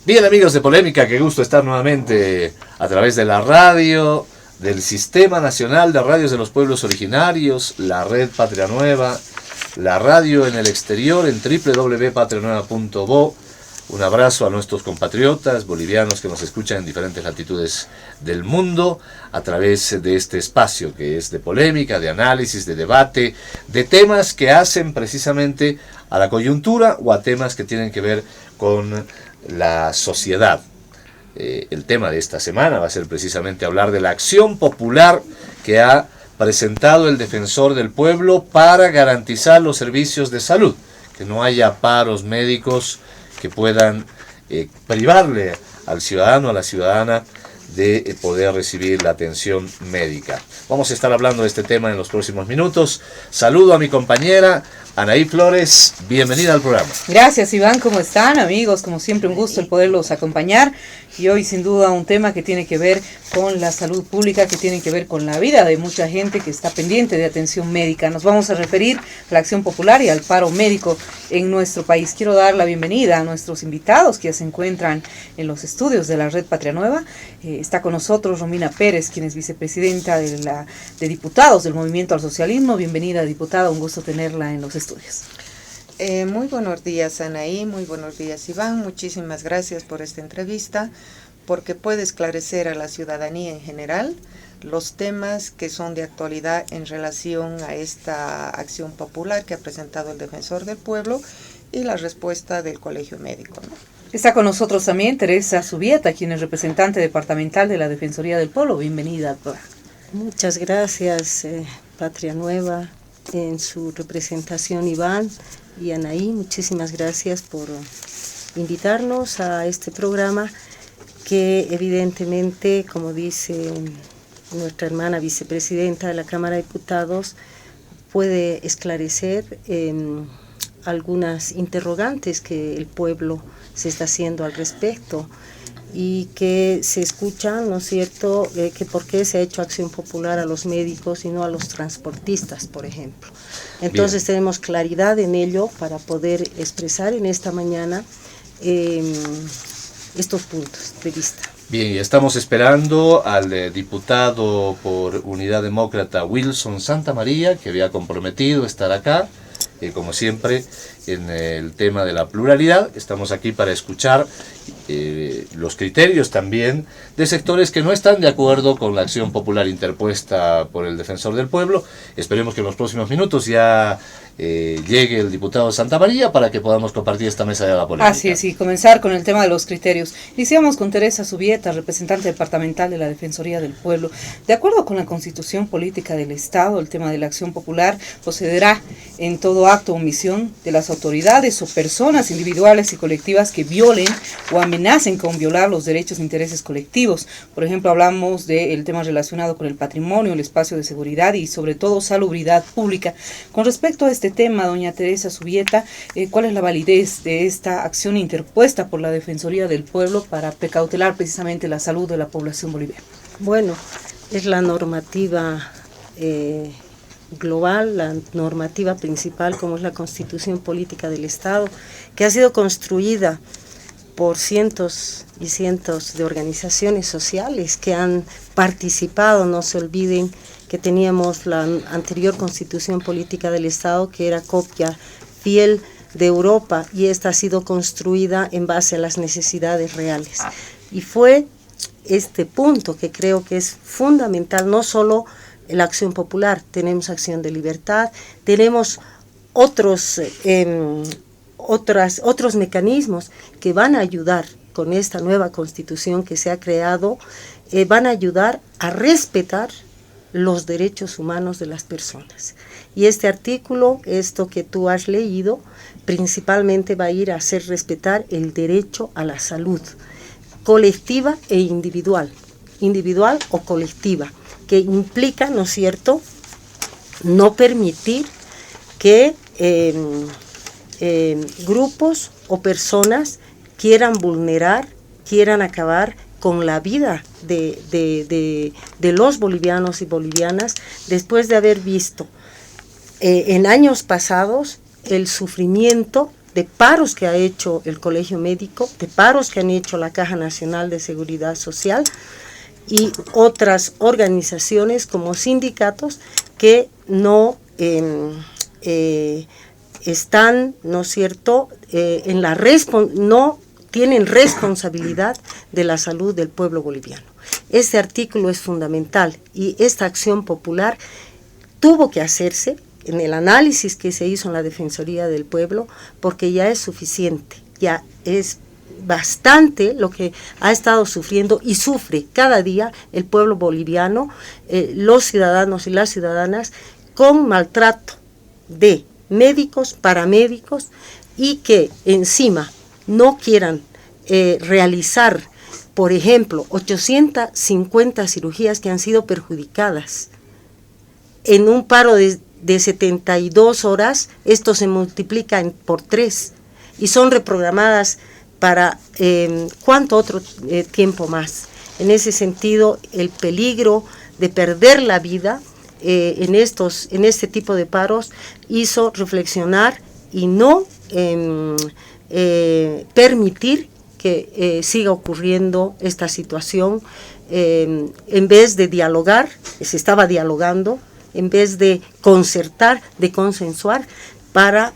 Bien, amigos de Polémica, qué gusto estar nuevamente a través de la radio, del Sistema Nacional de Radios de los Pueblos Originarios, la Red Patria Nueva, la radio en el exterior en www.patrianueva.bo. Un abrazo a nuestros compatriotas bolivianos que nos escuchan en diferentes latitudes del mundo a través de este espacio que es de polémica, de análisis, de debate, de temas que hacen precisamente a la coyuntura o a temas que tienen que ver con la sociedad. El tema de esta semana va a ser precisamente hablar de la acción popular que ha presentado el Defensor del Pueblo para garantizar los servicios de salud, que no haya paros médicos que puedan privarle al ciudadano, a la ciudadana, de poder recibir la atención médica. Vamos a estar hablando de este tema en los próximos minutos. Saludo a mi compañera Anaí Flores, bienvenida al programa. Gracias, Iván, ¿cómo están, amigos? Como siempre, un gusto el poderlos acompañar. Y hoy, sin duda, un tema que tiene que ver con la salud pública, que tiene que ver con la vida de mucha gente que está pendiente de atención médica. Nos vamos a referir a la acción popular y al paro médico en nuestro país. Quiero dar la bienvenida a nuestros invitados que ya se encuentran en los estudios de la Red Patria Nueva. Está con nosotros Romina Pérez, quien es vicepresidenta de diputados del Movimiento al Socialismo. Bienvenida, diputada, un gusto tenerla en los estudios. Muy buenos días, Anaí, muy buenos días, Iván. Muchísimas gracias por esta entrevista, porque puede esclarecer a la ciudadanía en general los temas que son de actualidad en relación a esta acción popular que ha presentado el Defensor del Pueblo y la respuesta del Colegio Médico, ¿no? Está con nosotros también Teresa Subieta, quien es representante departamental de la Defensoría del Pueblo. Bienvenida al programa. Muchas gracias, Patria Nueva, en su representación, Iván y Anaí. Muchísimas gracias por invitarnos a este programa que evidentemente, como dice nuestra hermana vicepresidenta de la Cámara de Diputados, puede esclarecer algunas interrogantes que el pueblo se está haciendo al respecto y que se escuchan, ¿no es cierto?, que por qué se ha hecho acción popular a los médicos y no a los transportistas, por ejemplo. Entonces Bien. Tenemos claridad en ello para poder expresar en esta mañana estos puntos de vista. Bien, y estamos esperando al diputado por Unidad Demócrata Wilson Santamaría, que había comprometido estar acá, como siempre, en el tema de la pluralidad. Estamos aquí para escuchar los criterios también de sectores que no están de acuerdo con la acción popular interpuesta por el Defensor del Pueblo. Esperemos que en los próximos minutos ya llegue el diputado Santamaría para que podamos compartir esta mesa de la política. Así es, y comenzar con el tema de los criterios. Iniciamos con Teresa Subieta, representante departamental de la Defensoría del Pueblo. De acuerdo con la Constitución Política del Estado, el tema de la acción popular procederá en todo acto o omisión de las autoridades o personas individuales y colectivas que violen o amenacen con violar los derechos e intereses colectivos. Por ejemplo, hablamos del tema relacionado con el patrimonio, el espacio de seguridad y sobre todo salubridad pública. Con respecto a este tema, doña Teresa Subieta, ¿cuál es la validez de esta acción interpuesta por la Defensoría del Pueblo para precautelar precisamente la salud de la población boliviana? Bueno, es la normativa global, la normativa principal, como es la Constitución Política del Estado, que ha sido construida por cientos y cientos de organizaciones sociales que han participado. No se olviden que teníamos la anterior Constitución Política del Estado, que era copia fiel de Europa, y esta ha sido construida en base a las necesidades reales. Y fue este punto que creo que es fundamental, no solo la acción popular, tenemos acción de libertad, tenemos otros mecanismos que van a ayudar con esta nueva constitución que se ha creado, van a ayudar a respetar los derechos humanos de las personas. Y este artículo, esto que tú has leído, principalmente va a ir a hacer respetar el derecho a la salud, colectiva e individual o colectiva, que implica, ¿no es cierto?, no permitir que grupos o personas quieran vulnerar, quieran acabar con la vida de los bolivianos y bolivianas, después de haber visto en años pasados el sufrimiento de paros que ha hecho el Colegio Médico, de paros que han hecho la Caja Nacional de Seguridad Social y otras organizaciones como sindicatos que no están, ¿no es cierto?, no tienen responsabilidad de la salud del pueblo boliviano. Este artículo es fundamental y esta acción popular tuvo que hacerse en el análisis que se hizo en la Defensoría del Pueblo, porque ya es suficiente, ya es bastante lo que ha estado sufriendo y sufre cada día el pueblo boliviano, los ciudadanos y las ciudadanas, con maltrato de médicos, paramédicos, y que encima no quieran realizar, por ejemplo, 850 cirugías que han sido perjudicadas. En un paro de 72 horas, esto se multiplica por 3 y son reprogramadas para ¿cuánto otro tiempo más? En ese sentido, el peligro de perder la vida en este tipo de paros hizo reflexionar y no permitir que siga ocurriendo esta situación. En vez de dialogar, se estaba dialogando, en vez de concertar, de consensuar para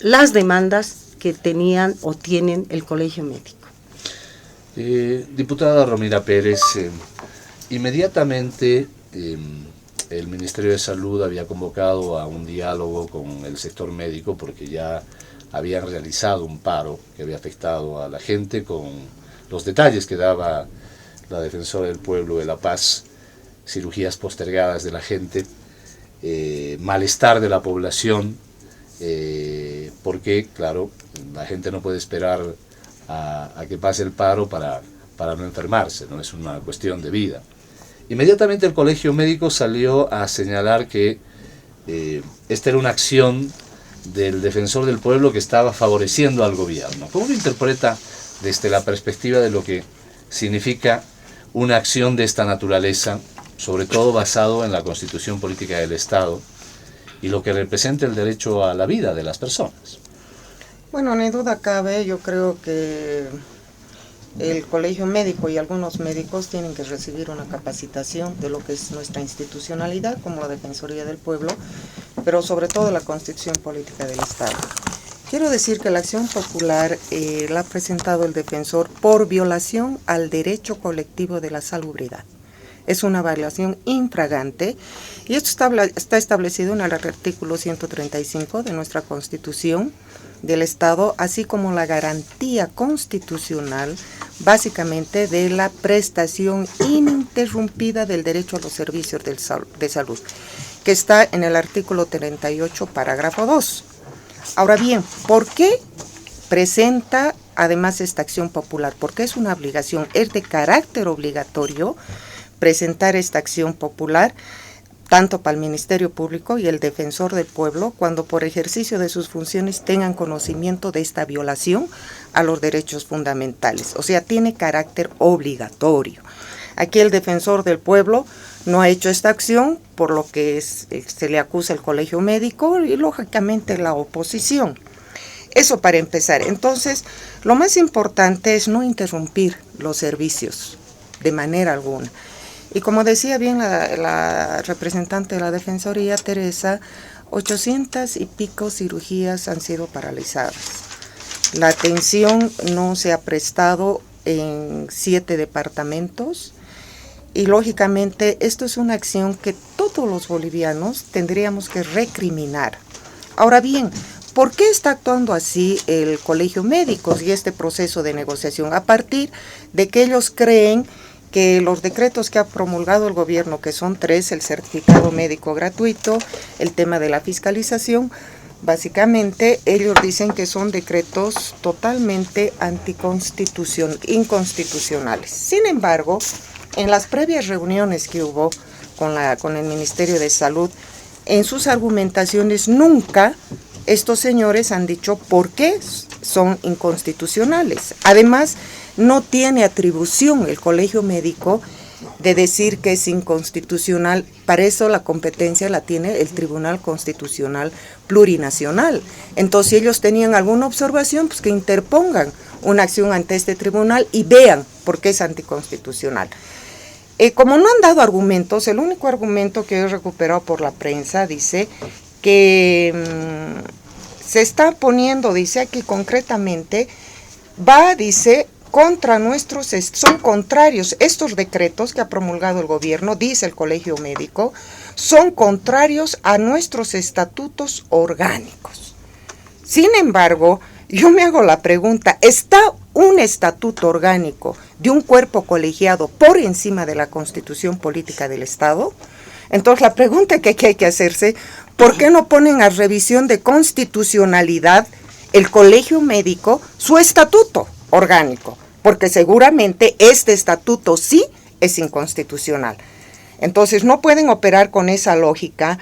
las demandas que tenían o tienen el Colegio Médico. Diputada Romina Pérez, inmediatamente el Ministerio de Salud había convocado a un diálogo con el sector médico porque ya habían realizado un paro que había afectado a la gente con los detalles que daba la Defensora del Pueblo de La Paz, cirugías postergadas de la gente, malestar de la población, porque, claro, la gente no puede esperar a que pase el paro para no enfermarse, no es una cuestión de vida. Inmediatamente el Colegio Médico salió a señalar que esta era una acción del Defensor del Pueblo que estaba favoreciendo al gobierno. ¿Cómo lo interpreta desde la perspectiva de lo que significa una acción de esta naturaleza, sobre todo basado en la Constitución Política del Estado y lo que representa el derecho a la vida de las personas? Bueno, ni duda cabe, yo creo que el Colegio Médico y algunos médicos tienen que recibir una capacitación de lo que es nuestra institucionalidad como la Defensoría del Pueblo, pero sobre todo la Constitución Política del Estado. Quiero decir que la acción popular la ha presentado el defensor por violación al derecho colectivo de la salubridad. Es una violación infragante y esto está establecido en el artículo 135 de nuestra Constitución del Estado, así como la garantía constitucional básicamente de la prestación ininterrumpida del derecho a los servicios de salud, que está en el artículo 38, parágrafo 2. Ahora bien, ¿por qué presenta además esta acción popular? Porque es una obligación, es de carácter obligatorio presentar esta acción popular, tanto para el Ministerio Público y el Defensor del Pueblo, cuando por ejercicio de sus funciones tengan conocimiento de esta violación a los derechos fundamentales. O sea, tiene carácter obligatorio. Aquí el Defensor del Pueblo no ha hecho esta acción, por lo que se le acusa el Colegio Médico y lógicamente la oposición. Eso para empezar. Entonces, lo más importante es no interrumpir los servicios de manera alguna. Y como decía bien la representante de la Defensoría, Teresa, 800 y pico cirugías han sido paralizadas. La atención no se ha prestado en 7 departamentos y lógicamente esto es una acción que todos los bolivianos tendríamos que recriminar. Ahora bien, ¿por qué está actuando así el Colegio Médico y este proceso de negociación? A partir de que ellos creen que los decretos que ha promulgado el gobierno, que son 3, el certificado médico gratuito, el tema de la fiscalización, básicamente ellos dicen que son decretos totalmente inconstitucionales. Sin embargo, en las previas reuniones que hubo con el Ministerio de Salud, en sus argumentaciones nunca estos señores han dicho por qué son inconstitucionales. Además, no tiene atribución el Colegio Médico de decir que es inconstitucional. Para eso la competencia la tiene el Tribunal Constitucional Plurinacional. Entonces, si ellos tenían alguna observación, pues que interpongan una acción ante este tribunal y vean por qué es anticonstitucional. Como no han dado argumentos, el único argumento que he recuperado por la prensa dice que se está poniendo, dice aquí concretamente, dice, contra nuestros, son contrarios, estos decretos que ha promulgado el gobierno, dice el Colegio Médico, son contrarios a nuestros estatutos orgánicos. Sin embargo, yo me hago la pregunta, ¿está un estatuto orgánico de un cuerpo colegiado por encima de la Constitución Política del Estado? Entonces la pregunta que hay que hacerse, ¿por qué no ponen a revisión de constitucionalidad el Colegio Médico su estatuto orgánico? Porque seguramente este estatuto sí es inconstitucional. Entonces no pueden operar con esa lógica.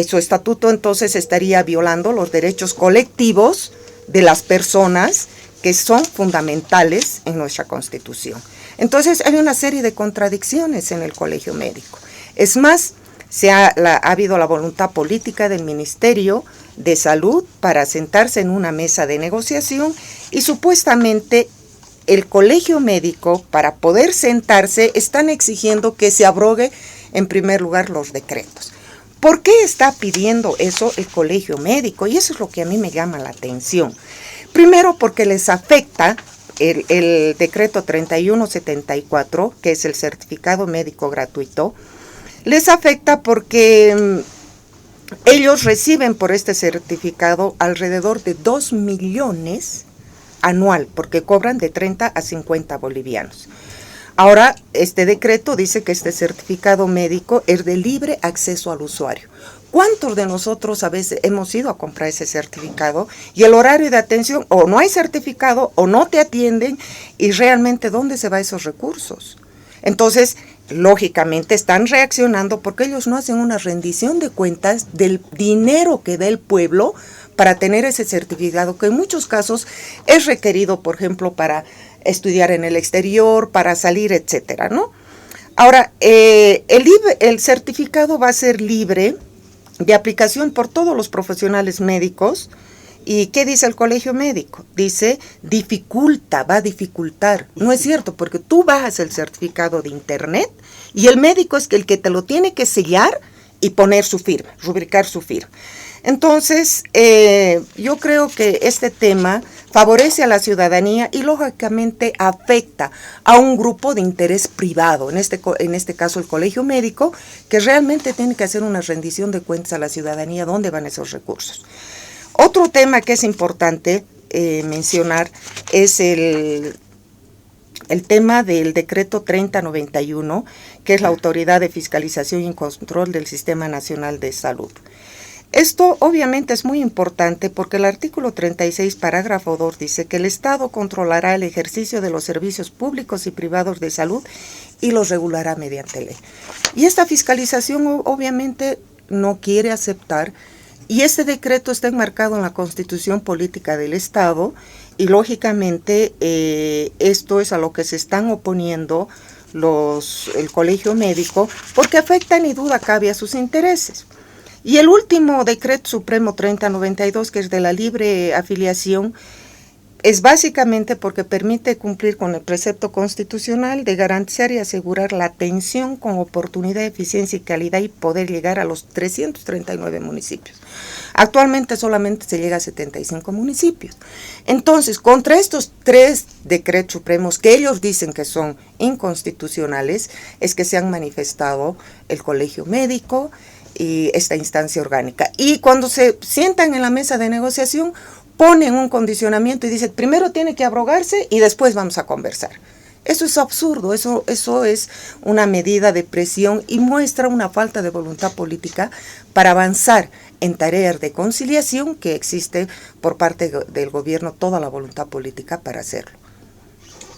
Su estatuto entonces estaría violando los derechos colectivos de las personas que son fundamentales en nuestra Constitución. Entonces hay una serie de contradicciones en el Colegio Médico. Es más, ha habido la voluntad política del Ministerio de Salud para sentarse en una mesa de negociación y supuestamente el Colegio Médico, para poder sentarse, están exigiendo que se abrogue en primer lugar los decretos. ¿Por qué está pidiendo eso el Colegio Médico? Y eso es lo que a mí me llama la atención. Primero porque les afecta el decreto 3174, que es el certificado médico gratuito, les afecta porque ellos reciben por este certificado alrededor de 2 millones anual, porque cobran de 30 a 50 bolivianos. Ahora, este decreto dice que este certificado médico es de libre acceso al usuario. ¿Cuántos de nosotros a veces hemos ido a comprar ese certificado y el horario de atención o no hay certificado o no te atienden y realmente dónde se van esos recursos? Entonces, lógicamente están reaccionando porque ellos no hacen una rendición de cuentas del dinero que da el pueblo para tener ese certificado, que en muchos casos es requerido, por ejemplo, para estudiar en el exterior, para salir, etcétera, ¿no? Ahora, el certificado va a ser libre de aplicación por todos los profesionales médicos. ¿Y qué dice el Colegio Médico? Dice, va a dificultar. No es cierto, porque tú bajas el certificado de internet y el médico es el que te lo tiene que sellar y poner su firma, rubricar su firma. Entonces, yo creo que este tema favorece a la ciudadanía y lógicamente afecta a un grupo de interés privado, en este caso el Colegio Médico, que realmente tiene que hacer una rendición de cuentas a la ciudadanía dónde van esos recursos. Otro tema que es importante mencionar es el tema del decreto 3091, que es la Autoridad de Fiscalización y Control del Sistema Nacional de Salud. Esto obviamente es muy importante porque el artículo 36, parágrafo 2, dice que el Estado controlará el ejercicio de los servicios públicos y privados de salud y los regulará mediante ley. Y esta fiscalización obviamente no quiere aceptar, y este decreto está enmarcado en la Constitución Política del Estado, y lógicamente esto es a lo que se están oponiendo el Colegio Médico, porque afecta ni duda cabe a sus intereses. Y el último decreto supremo 3092, que es de la libre afiliación, es básicamente porque permite cumplir con el precepto constitucional de garantizar y asegurar la atención con oportunidad, eficiencia y calidad y poder llegar a los 339 municipios. Actualmente solamente se llega a 75 municipios. Entonces, contra estos 3 decretos supremos que ellos dicen que son inconstitucionales, es que se han manifestado el Colegio Médico y esta instancia orgánica. Y cuando se sientan en la mesa de negociación, ponen un condicionamiento y dicen, primero tiene que abrogarse y después vamos a conversar. Eso es absurdo, eso es una medida de presión y muestra una falta de voluntad política para avanzar en tareas de conciliación que existe por parte del gobierno, toda la voluntad política para hacerlo.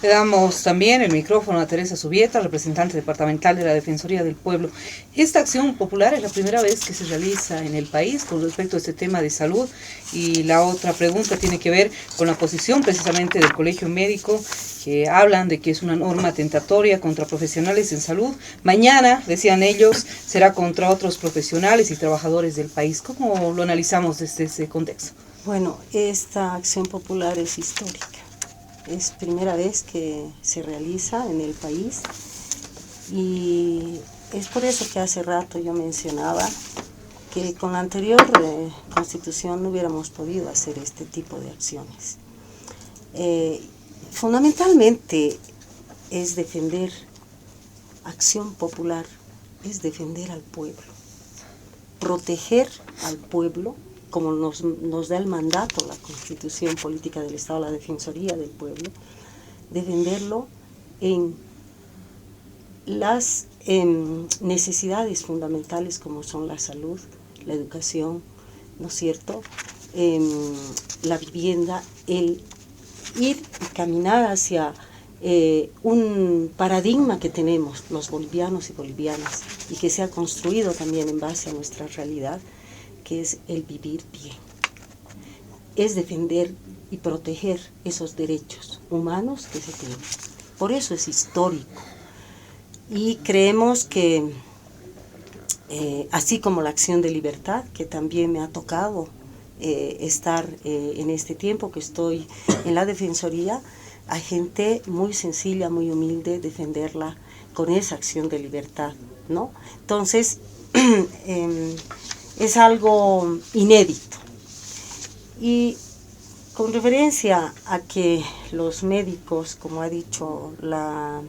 Le damos también el micrófono a Teresa Subieta, representante departamental de la Defensoría del Pueblo. Esta acción popular es la primera vez que se realiza en el país con respecto a este tema de salud, y la otra pregunta tiene que ver con la posición precisamente del Colegio Médico que hablan de que es una norma tentatoria contra profesionales en salud. Mañana, decían ellos, será contra otros profesionales y trabajadores del país. ¿Cómo lo analizamos desde ese contexto? Bueno, esta acción popular es histórica. Es primera vez que se realiza en el país y es por eso que hace rato yo mencionaba que con la anterior constitución no hubiéramos podido hacer este tipo de acciones. Fundamentalmente es defender acción popular, es defender al pueblo, proteger al pueblo, como nos da el mandato la Constitución Política del Estado, la Defensoría del Pueblo, defenderlo en las necesidades fundamentales como son la salud, la educación, ¿no es cierto?, la vivienda, el ir y caminar hacia un paradigma que tenemos los bolivianos y bolivianas y que se ha construido también en base a nuestra realidad, que es el vivir bien. Es defender y proteger esos derechos humanos que se tienen. Por eso es histórico. Y creemos que, así como la acción de libertad, que también me ha tocado estar en este tiempo que estoy en la Defensoría, hay gente muy sencilla, muy humilde, defenderla con esa acción de libertad, ¿no? Entonces, es algo inédito. Y con referencia a que los médicos, como ha dicho la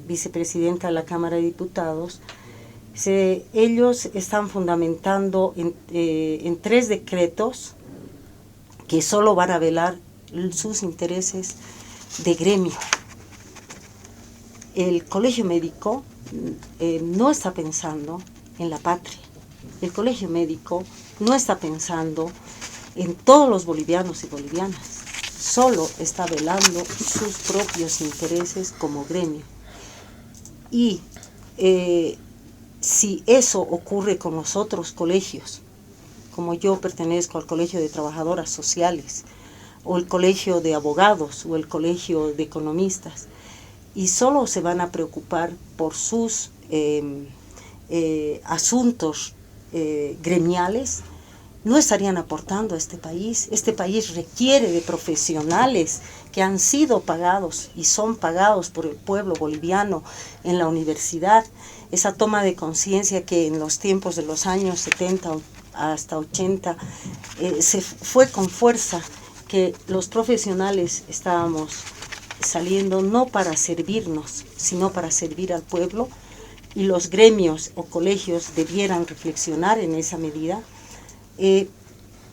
vicepresidenta de la Cámara de Diputados, ellos están fundamentando en 3 decretos que solo van a velar sus intereses de gremio. El colegio médico no está pensando en la patria. El colegio médico no está pensando en todos los bolivianos y bolivianas. Solo está velando sus propios intereses como gremio. Y si eso ocurre con los otros colegios, como yo pertenezco al Colegio de Trabajadoras Sociales, o el Colegio de Abogados, o el Colegio de Economistas, y solo se van a preocupar por sus asuntos gremiales, no estarían aportando a este país. Este país requiere de profesionales que han sido pagados y son pagados por el pueblo boliviano en la universidad. Esa toma de conciencia que en los tiempos de los años 70 hasta 80 se fue con fuerza, que los profesionales estábamos saliendo no para servirnos, sino para servir al pueblo, y los gremios o colegios debieran reflexionar en esa medida.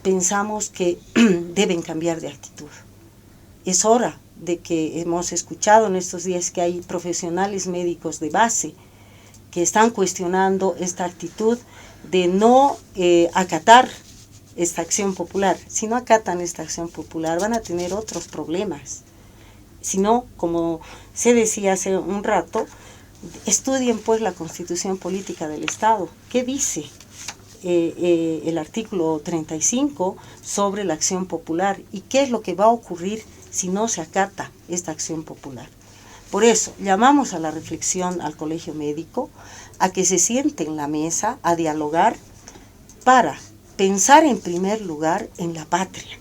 Pensamos que deben cambiar de actitud. Es hora de que hemos escuchado en estos días que hay profesionales médicos de base que están cuestionando esta actitud de no acatar esta acción popular. Si no acatan esta acción popular van a tener otros problemas. Si no, como se decía hace un rato, estudien pues la Constitución Política del Estado. ¿Qué dice el artículo 35 sobre la acción popular y qué es lo que va a ocurrir si no se acata esta acción popular? Por eso llamamos a la reflexión al colegio médico, a que se siente en la mesa a dialogar para pensar en primer lugar en la patria,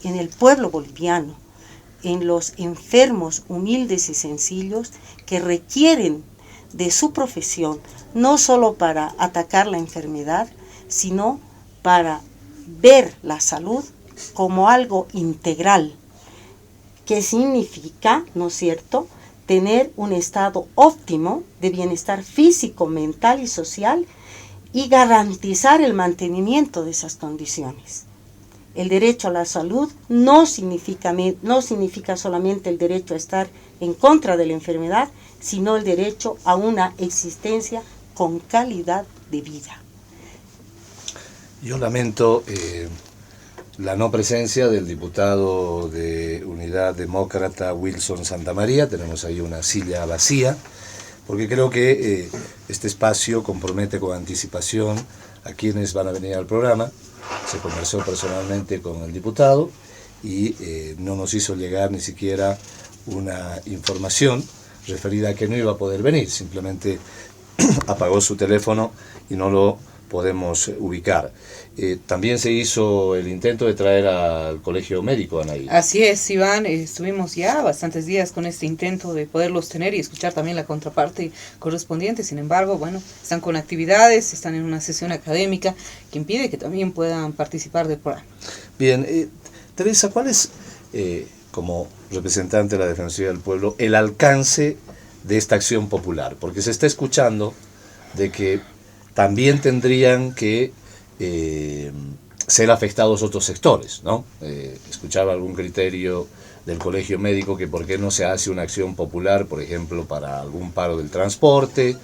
en el pueblo boliviano, en los enfermos humildes y sencillos que requieren de su profesión, no solo para atacar la enfermedad, sino para ver la salud como algo integral, que significa, ¿no es cierto?, tener un estado óptimo de bienestar físico, mental y social y garantizar el mantenimiento de esas condiciones. El derecho a la salud no significa solamente el derecho a estar en contra de la enfermedad, sino el derecho a una existencia con calidad de vida. Yo lamento la no presencia del diputado de Unidad Demócrata Wilson Santamaría. Tenemos ahí una silla vacía, porque creo que este espacio compromete con anticipación a quienes van a venir al programa. Se conversó personalmente con el diputado y no nos hizo llegar ni siquiera una información referida a que no iba a poder venir, simplemente apagó su teléfono y no lo podemos ubicar. También se hizo el intento de traer al colegio médico, Anaí. Así es, Iván, estuvimos ya bastantes días con este intento de poderlos tener y escuchar también la contraparte correspondiente. Sin embargo, bueno, están con actividades, están en una sesión académica que impide que también puedan participar del programa. Bien, Teresa, ¿cuál es, como representante de la Defensoría del Pueblo, el alcance de esta acción popular? Porque se está escuchando de que también tendrían que ser afectados otros sectores, ¿no? Escuchaba algún criterio del colegio médico que por qué no se hace una acción popular, por ejemplo, para algún paro del transporte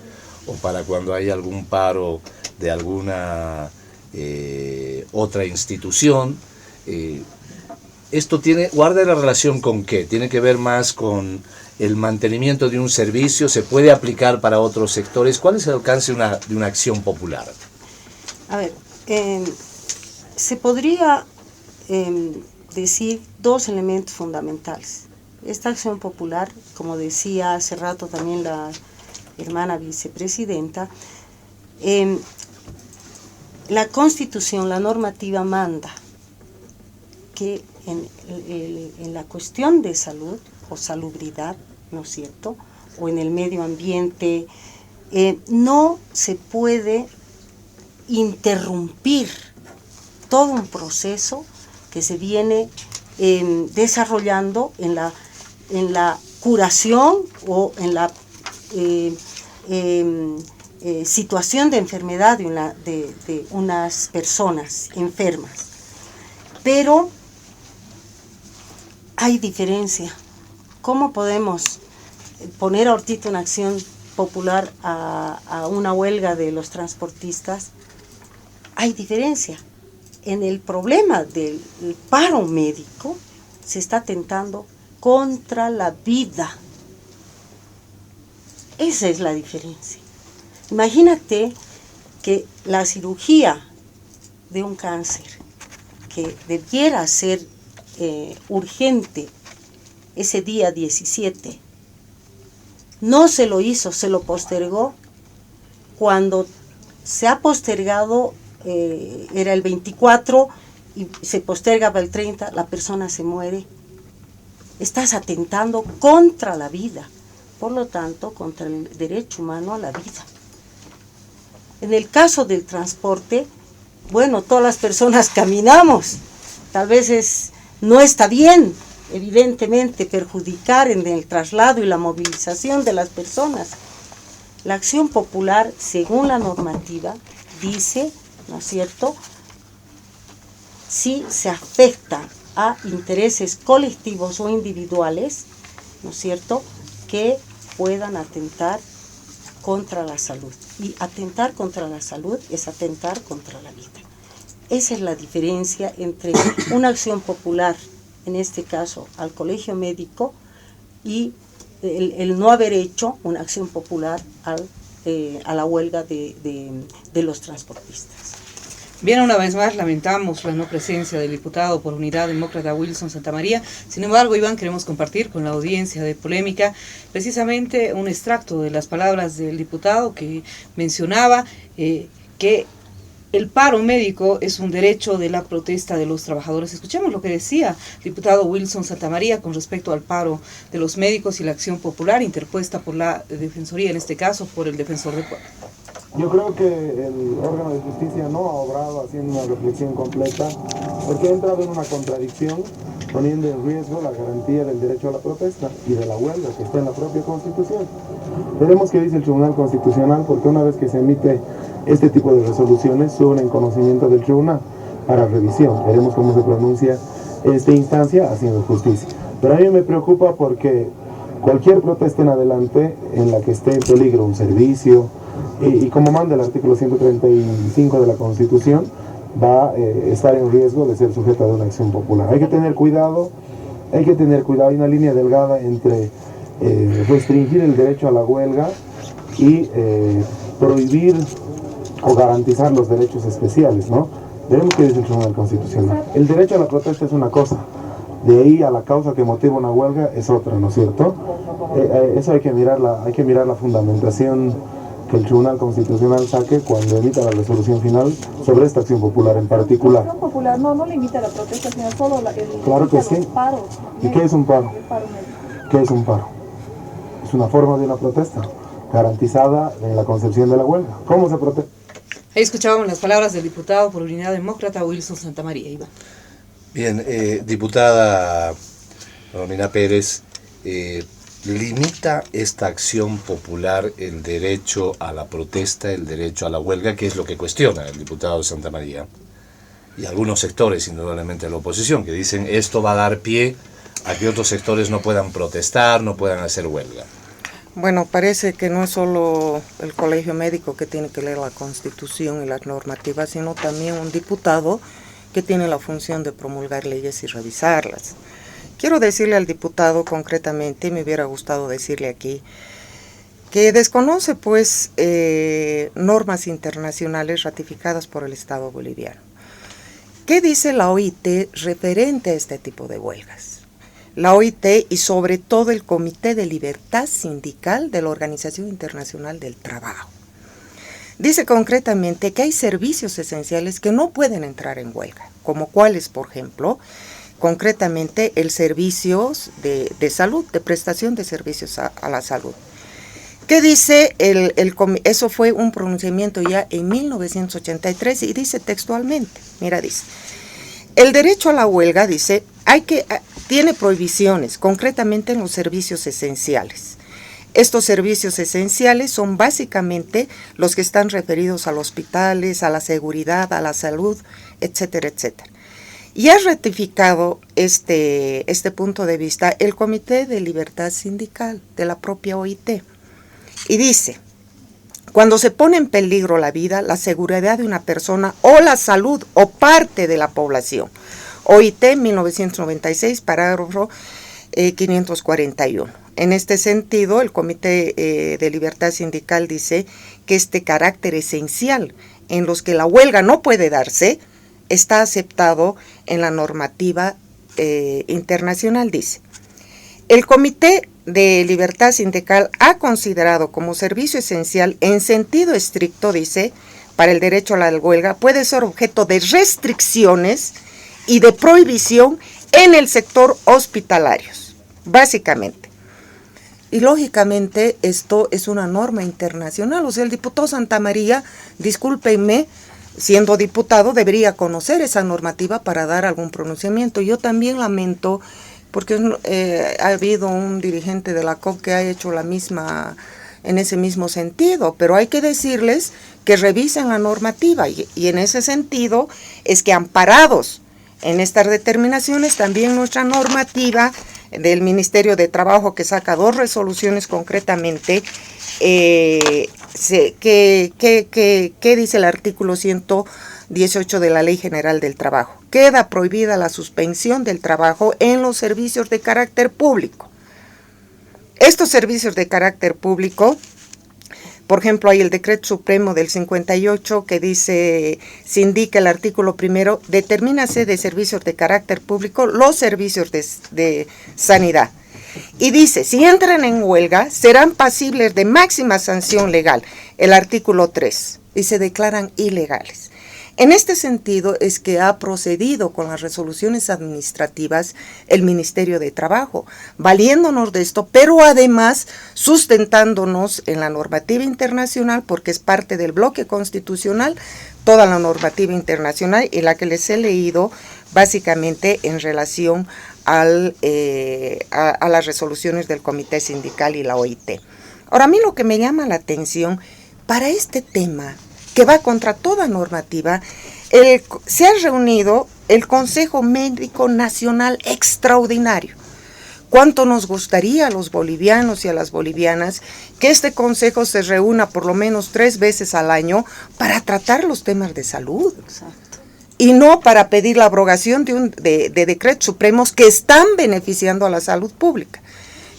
o para cuando hay algún paro de alguna otra institución. Esto guarda la relación con qué, tiene que ver más con el mantenimiento de un servicio, se puede aplicar para otros sectores. ¿Cuál es el alcance de una acción popular? A ver, se podría decir dos elementos fundamentales. Esta acción popular, como decía hace rato también la hermana vicepresidenta, la Constitución, la normativa manda que en la cuestión de salud o salubridad, ¿no es cierto?, o en el medio ambiente, no se puede interrumpir todo un proceso que se viene desarrollando en la curación o en la situación de enfermedad de unas personas enfermas. Pero hay diferencia. ¿Cómo podemos poner ahorita una acción popular a una huelga de los transportistas? Hay diferencia. En el problema del paro médico se está atentando contra la vida. Esa es la diferencia. Imagínate que la cirugía de un cáncer que debiera ser urgente ese día 17, no se lo hizo, se lo postergó. Cuando se ha postergado, era el 24 y se posterga para el 30, la persona se muere. Estás atentando contra la vida, por lo tanto, contra el derecho humano a la vida. En el caso del transporte, bueno, todas las personas caminamos, tal vez no está bien, evidentemente, perjudicar en el traslado y la movilización de las personas. La acción popular, según la normativa, dice, ¿no es cierto?, si se afecta a intereses colectivos o individuales, ¿no es cierto?, que puedan atentar contra la salud. Y atentar contra la salud es atentar contra la vida. Esa es la diferencia entre una acción popular, en este caso al colegio médico, y el no haber hecho una acción popular a la huelga de los transportistas. Bien, una vez más lamentamos la no presencia del diputado por Unidad Demócrata Wilson Santamaría. Sin embargo, Iván, queremos compartir con la audiencia de Polémica precisamente un extracto de las palabras del diputado que mencionaba que el paro médico es un derecho de la protesta de los trabajadores. Escuchemos lo que decía el diputado Wilson Santamaría con respecto al paro de los médicos y la acción popular interpuesta por la Defensoría, en este caso por el Defensor del Pueblo. Yo creo que el órgano de justicia no ha obrado haciendo una reflexión completa, porque ha entrado en una contradicción, poniendo en riesgo la garantía del derecho a la protesta y de la huelga que está en la propia Constitución. Veremos qué dice el Tribunal Constitucional, porque una vez que se emite este tipo de resoluciones, suben en conocimiento del Tribunal para revisión. Veremos cómo se pronuncia esta instancia haciendo justicia. Pero a mí me preocupa porque cualquier protesta en adelante en la que esté en peligro un servicio, y como manda el artículo 135 de la Constitución, va a estar en riesgo de ser sujeta de una acción popular. Hay que tener cuidado, hay una línea delgada entre restringir el derecho a la huelga y prohibir o garantizar los derechos especiales, ¿no? Veremos qué dice el Tribunal Constitucional. El derecho a la protesta es una cosa, De ahí a la causa que motiva una huelga es otra, ¿no es cierto? Eso hay que mirar la fundamentación que el Tribunal Constitucional saque cuando emita la resolución final sobre esta acción popular en particular. La acción popular no limita la protesta, sino solo claro que sí. Los paros. ¿Y qué es un paro? ¿Qué es un paro? Es una forma de una protesta garantizada en la concepción de la huelga. ¿Cómo se protesta? Ahí escuchábamos las palabras del diputado por Unidad Demócrata, Wilson Santamaría. Iván. Bien, diputada Romina Pérez, ¿limita esta acción popular el derecho a la protesta, el derecho a la huelga, que es lo que cuestiona el diputado Santamaría? Y algunos sectores, indudablemente de la oposición, que dicen esto va a dar pie a que otros sectores no puedan protestar, no puedan hacer huelga. Bueno, parece que no es solo el colegio médico que tiene que leer la Constitución y las normativas, sino también un diputado que tiene la función de promulgar leyes y revisarlas. Quiero decirle al diputado concretamente, me hubiera gustado decirle aquí, que desconoce pues normas internacionales ratificadas por el Estado boliviano. ¿Qué dice la OIT referente a este tipo de huelgas? La OIT y sobre todo el Comité de Libertad Sindical de la Organización Internacional del Trabajo. Dice concretamente que hay servicios esenciales que no pueden entrar en huelga, como cuáles, por ejemplo, concretamente el servicio de salud, de prestación de servicios a la salud. ¿Qué dice? Eso fue un pronunciamiento ya en 1983 y dice textualmente, mira, dice, el derecho a la huelga, dice, tiene prohibiciones, concretamente en los servicios esenciales. Estos servicios esenciales son básicamente los que están referidos a los hospitales, a la seguridad, a la salud, etcétera, etcétera. Y ha ratificado este punto de vista el Comité de Libertad Sindical de la propia OIT. Y dice, cuando se pone en peligro la vida, la seguridad de una persona o la salud o parte de la población. OIT 1996, parágrafo 541. En este sentido, el Comité de Libertad Sindical dice que este carácter esencial en los que la huelga no puede darse está aceptado en la normativa internacional, dice. El Comité de Libertad Sindical ha considerado como servicio esencial en sentido estricto, dice, para el derecho a la huelga, puede ser objeto de restricciones y de prohibición en el sector hospitalario, básicamente. Y lógicamente esto es una norma internacional, o sea, el diputado Santamaría, discúlpenme, siendo diputado debería conocer esa normativa para dar algún pronunciamiento. Yo también lamento, porque ha habido un dirigente de la COP que ha hecho en ese mismo sentido, pero hay que decirles que revisen la normativa y en ese sentido es que amparados en estas determinaciones también nuestra normativa del Ministerio de Trabajo, que saca 2 resoluciones concretamente, ¿qué dice el artículo 118 de la Ley General del Trabajo? Queda prohibida la suspensión del trabajo en los servicios de carácter público. Estos servicios de carácter público, por ejemplo, hay el Decreto Supremo del 58 que dice, se indica el artículo 1, determínase de servicios de carácter público los servicios de sanidad. Y dice, si entran en huelga, serán pasibles de máxima sanción legal, el artículo 3, y se declaran ilegales. En este sentido es que ha procedido con las resoluciones administrativas el Ministerio de Trabajo, valiéndonos de esto, pero además sustentándonos en la normativa internacional, porque es parte del bloque constitucional, toda la normativa internacional y la que les he leído básicamente en relación a las resoluciones del Comité Sindical y la OIT. Ahora, a mí lo que me llama la atención para este tema, que va contra toda normativa, se ha reunido el Consejo Médico Nacional Extraordinario. ¿Cuánto nos gustaría a los bolivianos y a las bolivianas que este consejo se reúna por lo menos 3 veces al año para tratar los temas de salud? Exacto. Y no para pedir la abrogación de decretos supremos que están beneficiando a la salud pública.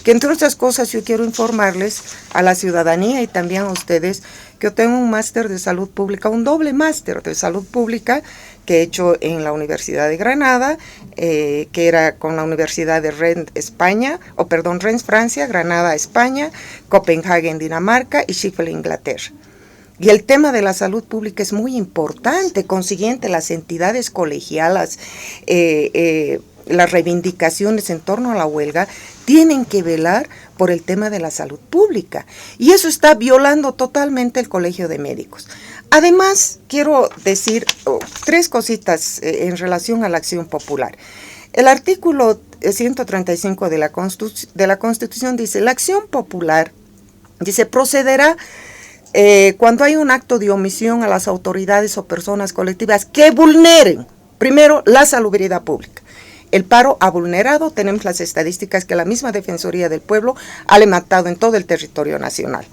que entre otras cosas yo quiero informarles a la ciudadanía y también a ustedes que yo tengo un máster de salud pública, un doble máster de salud pública que he hecho en la Universidad de Granada, que era con la Universidad de Rennes, Francia, Granada, España, Copenhague, Dinamarca y Sheffield, Inglaterra. Y el tema de la salud pública es muy importante, consiguiente las entidades colegialas, las reivindicaciones en torno a la huelga, tienen que velar por el tema de la salud pública. Y eso está violando totalmente el Colegio de Médicos. Además, quiero decir tres cositas en relación a la acción popular. El artículo 135 de la Constitución dice, la acción popular, dice, procederá cuando hay un acto de omisión a las autoridades o personas colectivas que vulneren, primero, la salubridad pública. El paro ha vulnerado, tenemos las estadísticas que la misma Defensoría del Pueblo ha levantado en todo el territorio nacional.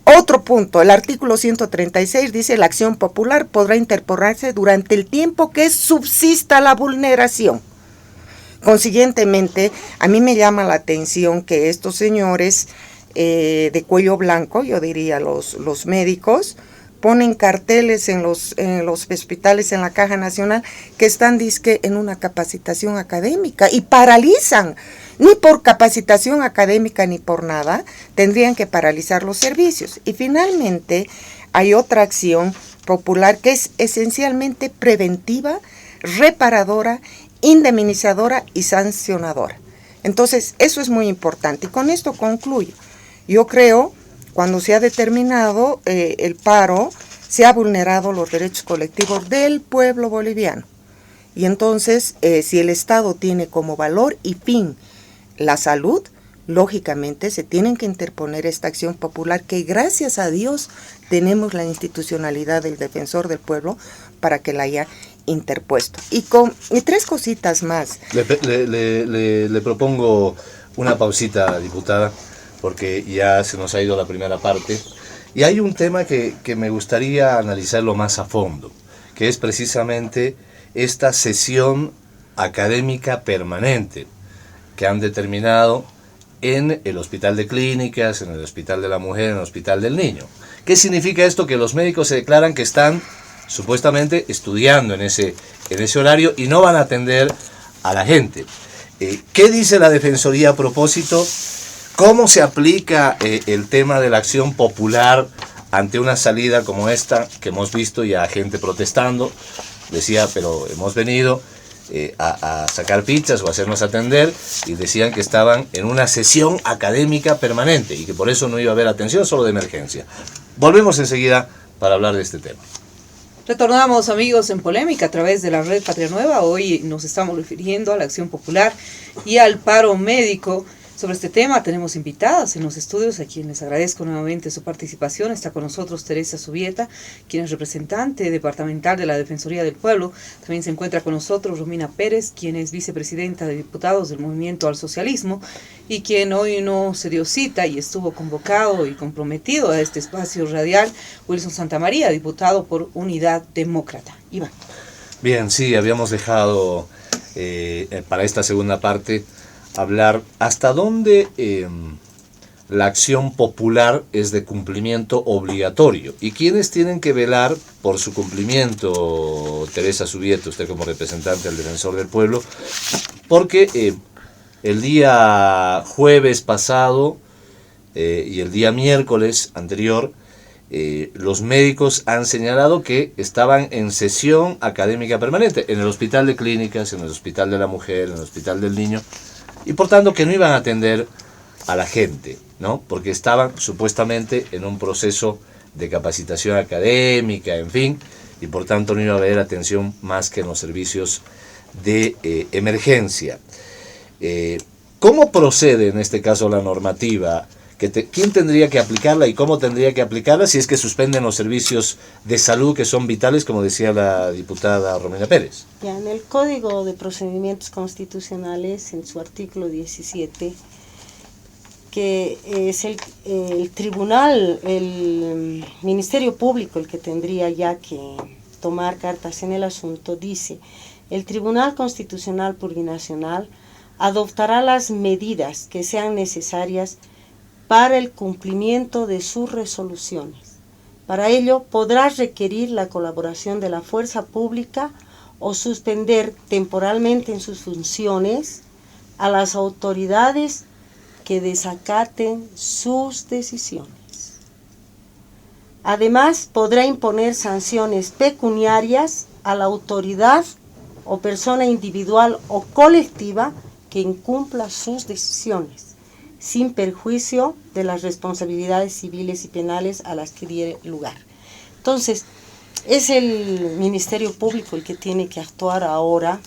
Otro punto, el artículo 136 dice, la acción popular podrá interponerse durante el tiempo que subsista la vulneración. Consiguientemente, a mí me llama la atención que estos señores de cuello blanco, yo diría los médicos, ponen carteles en los hospitales, en la Caja Nacional, que están dizque en una capacitación académica y paralizan. Ni por capacitación académica ni por nada, tendrían que paralizar los servicios. Y finalmente hay otra acción popular que es esencialmente preventiva, reparadora, indemnizadora y sancionadora. Entonces, eso es muy importante. Y con esto concluyo. Yo creo, cuando se ha determinado el paro, se ha vulnerado los derechos colectivos del pueblo boliviano. Y entonces, si el Estado tiene como valor y fin la salud, lógicamente se tienen que interponer esta acción popular que gracias a Dios tenemos la institucionalidad del Defensor del Pueblo para que la haya interpuesto. Y tres cositas más. Le propongo una pausita, diputada, porque ya se nos ha ido la primera parte. Y hay un tema que me gustaría analizarlo más a fondo, que es precisamente esta sesión académica permanente que han determinado en el Hospital de Clínicas, en el Hospital de la Mujer, en el Hospital del Niño. ¿Qué significa esto? Que los médicos se declaran que están supuestamente estudiando en ese horario y no van a atender a la gente. ¿Qué dice la Defensoría a propósito? ¿Cómo se aplica el tema de la acción popular ante una salida como esta que hemos visto y a gente protestando? Decía, pero hemos venido a sacar pizzas o a hacernos atender, y decían que estaban en una sesión académica permanente y que por eso no iba a haber atención, solo de emergencia. Volvemos enseguida para hablar de este tema. Retornamos, amigos, en Polémica a través de la Red Patria Nueva. Hoy nos estamos refiriendo a la acción popular y al paro médico. Sobre este tema tenemos invitadas en los estudios, a quienes les agradezco nuevamente su participación. Está con nosotros Teresa Subieta, quien es representante departamental de la Defensoría del Pueblo. También se encuentra con nosotros Romina Pérez, quien es vicepresidenta de diputados del Movimiento al Socialismo y quien hoy no se dio cita y estuvo convocado y comprometido a este espacio radial, Wilson Santamaría, diputado por Unidad Demócrata. Iván. Bien, sí, habíamos dejado para esta segunda parte hablar hasta dónde la acción popular es de cumplimiento obligatorio y quiénes tienen que velar por su cumplimiento. Teresa Subieta, usted como representante del Defensor del Pueblo, porque el día jueves pasado y el día miércoles anterior, los médicos han señalado que estaban en sesión académica permanente en el Hospital de Clínicas, en el Hospital de la Mujer, en el Hospital del Niño, y por tanto que no iban a atender a la gente, ¿no? Porque estaban supuestamente en un proceso de capacitación académica, en fin, y por tanto no iba a haber atención más que en los servicios de emergencia. ¿Cómo procede en este caso la normativa? ¿Quién tendría que aplicarla y cómo tendría que aplicarla si es que suspenden los servicios de salud que son vitales, como decía la diputada Romina Pérez? Ya, en el Código de Procedimientos Constitucionales, en su artículo 17, que es el tribunal, el Ministerio Público el que tendría ya que tomar cartas en el asunto, dice: el Tribunal Constitucional Plurinacional adoptará las medidas que sean necesarias para el cumplimiento de sus resoluciones. Para ello, podrá requerir la colaboración de la fuerza pública o suspender temporalmente en sus funciones a las autoridades que desacaten sus decisiones. Además, podrá imponer sanciones pecuniarias a la autoridad o persona individual o colectiva que incumpla sus decisiones, sin perjuicio de las responsabilidades civiles y penales a las que diere lugar. Entonces, es el Ministerio Público el que tiene que actuar ahora,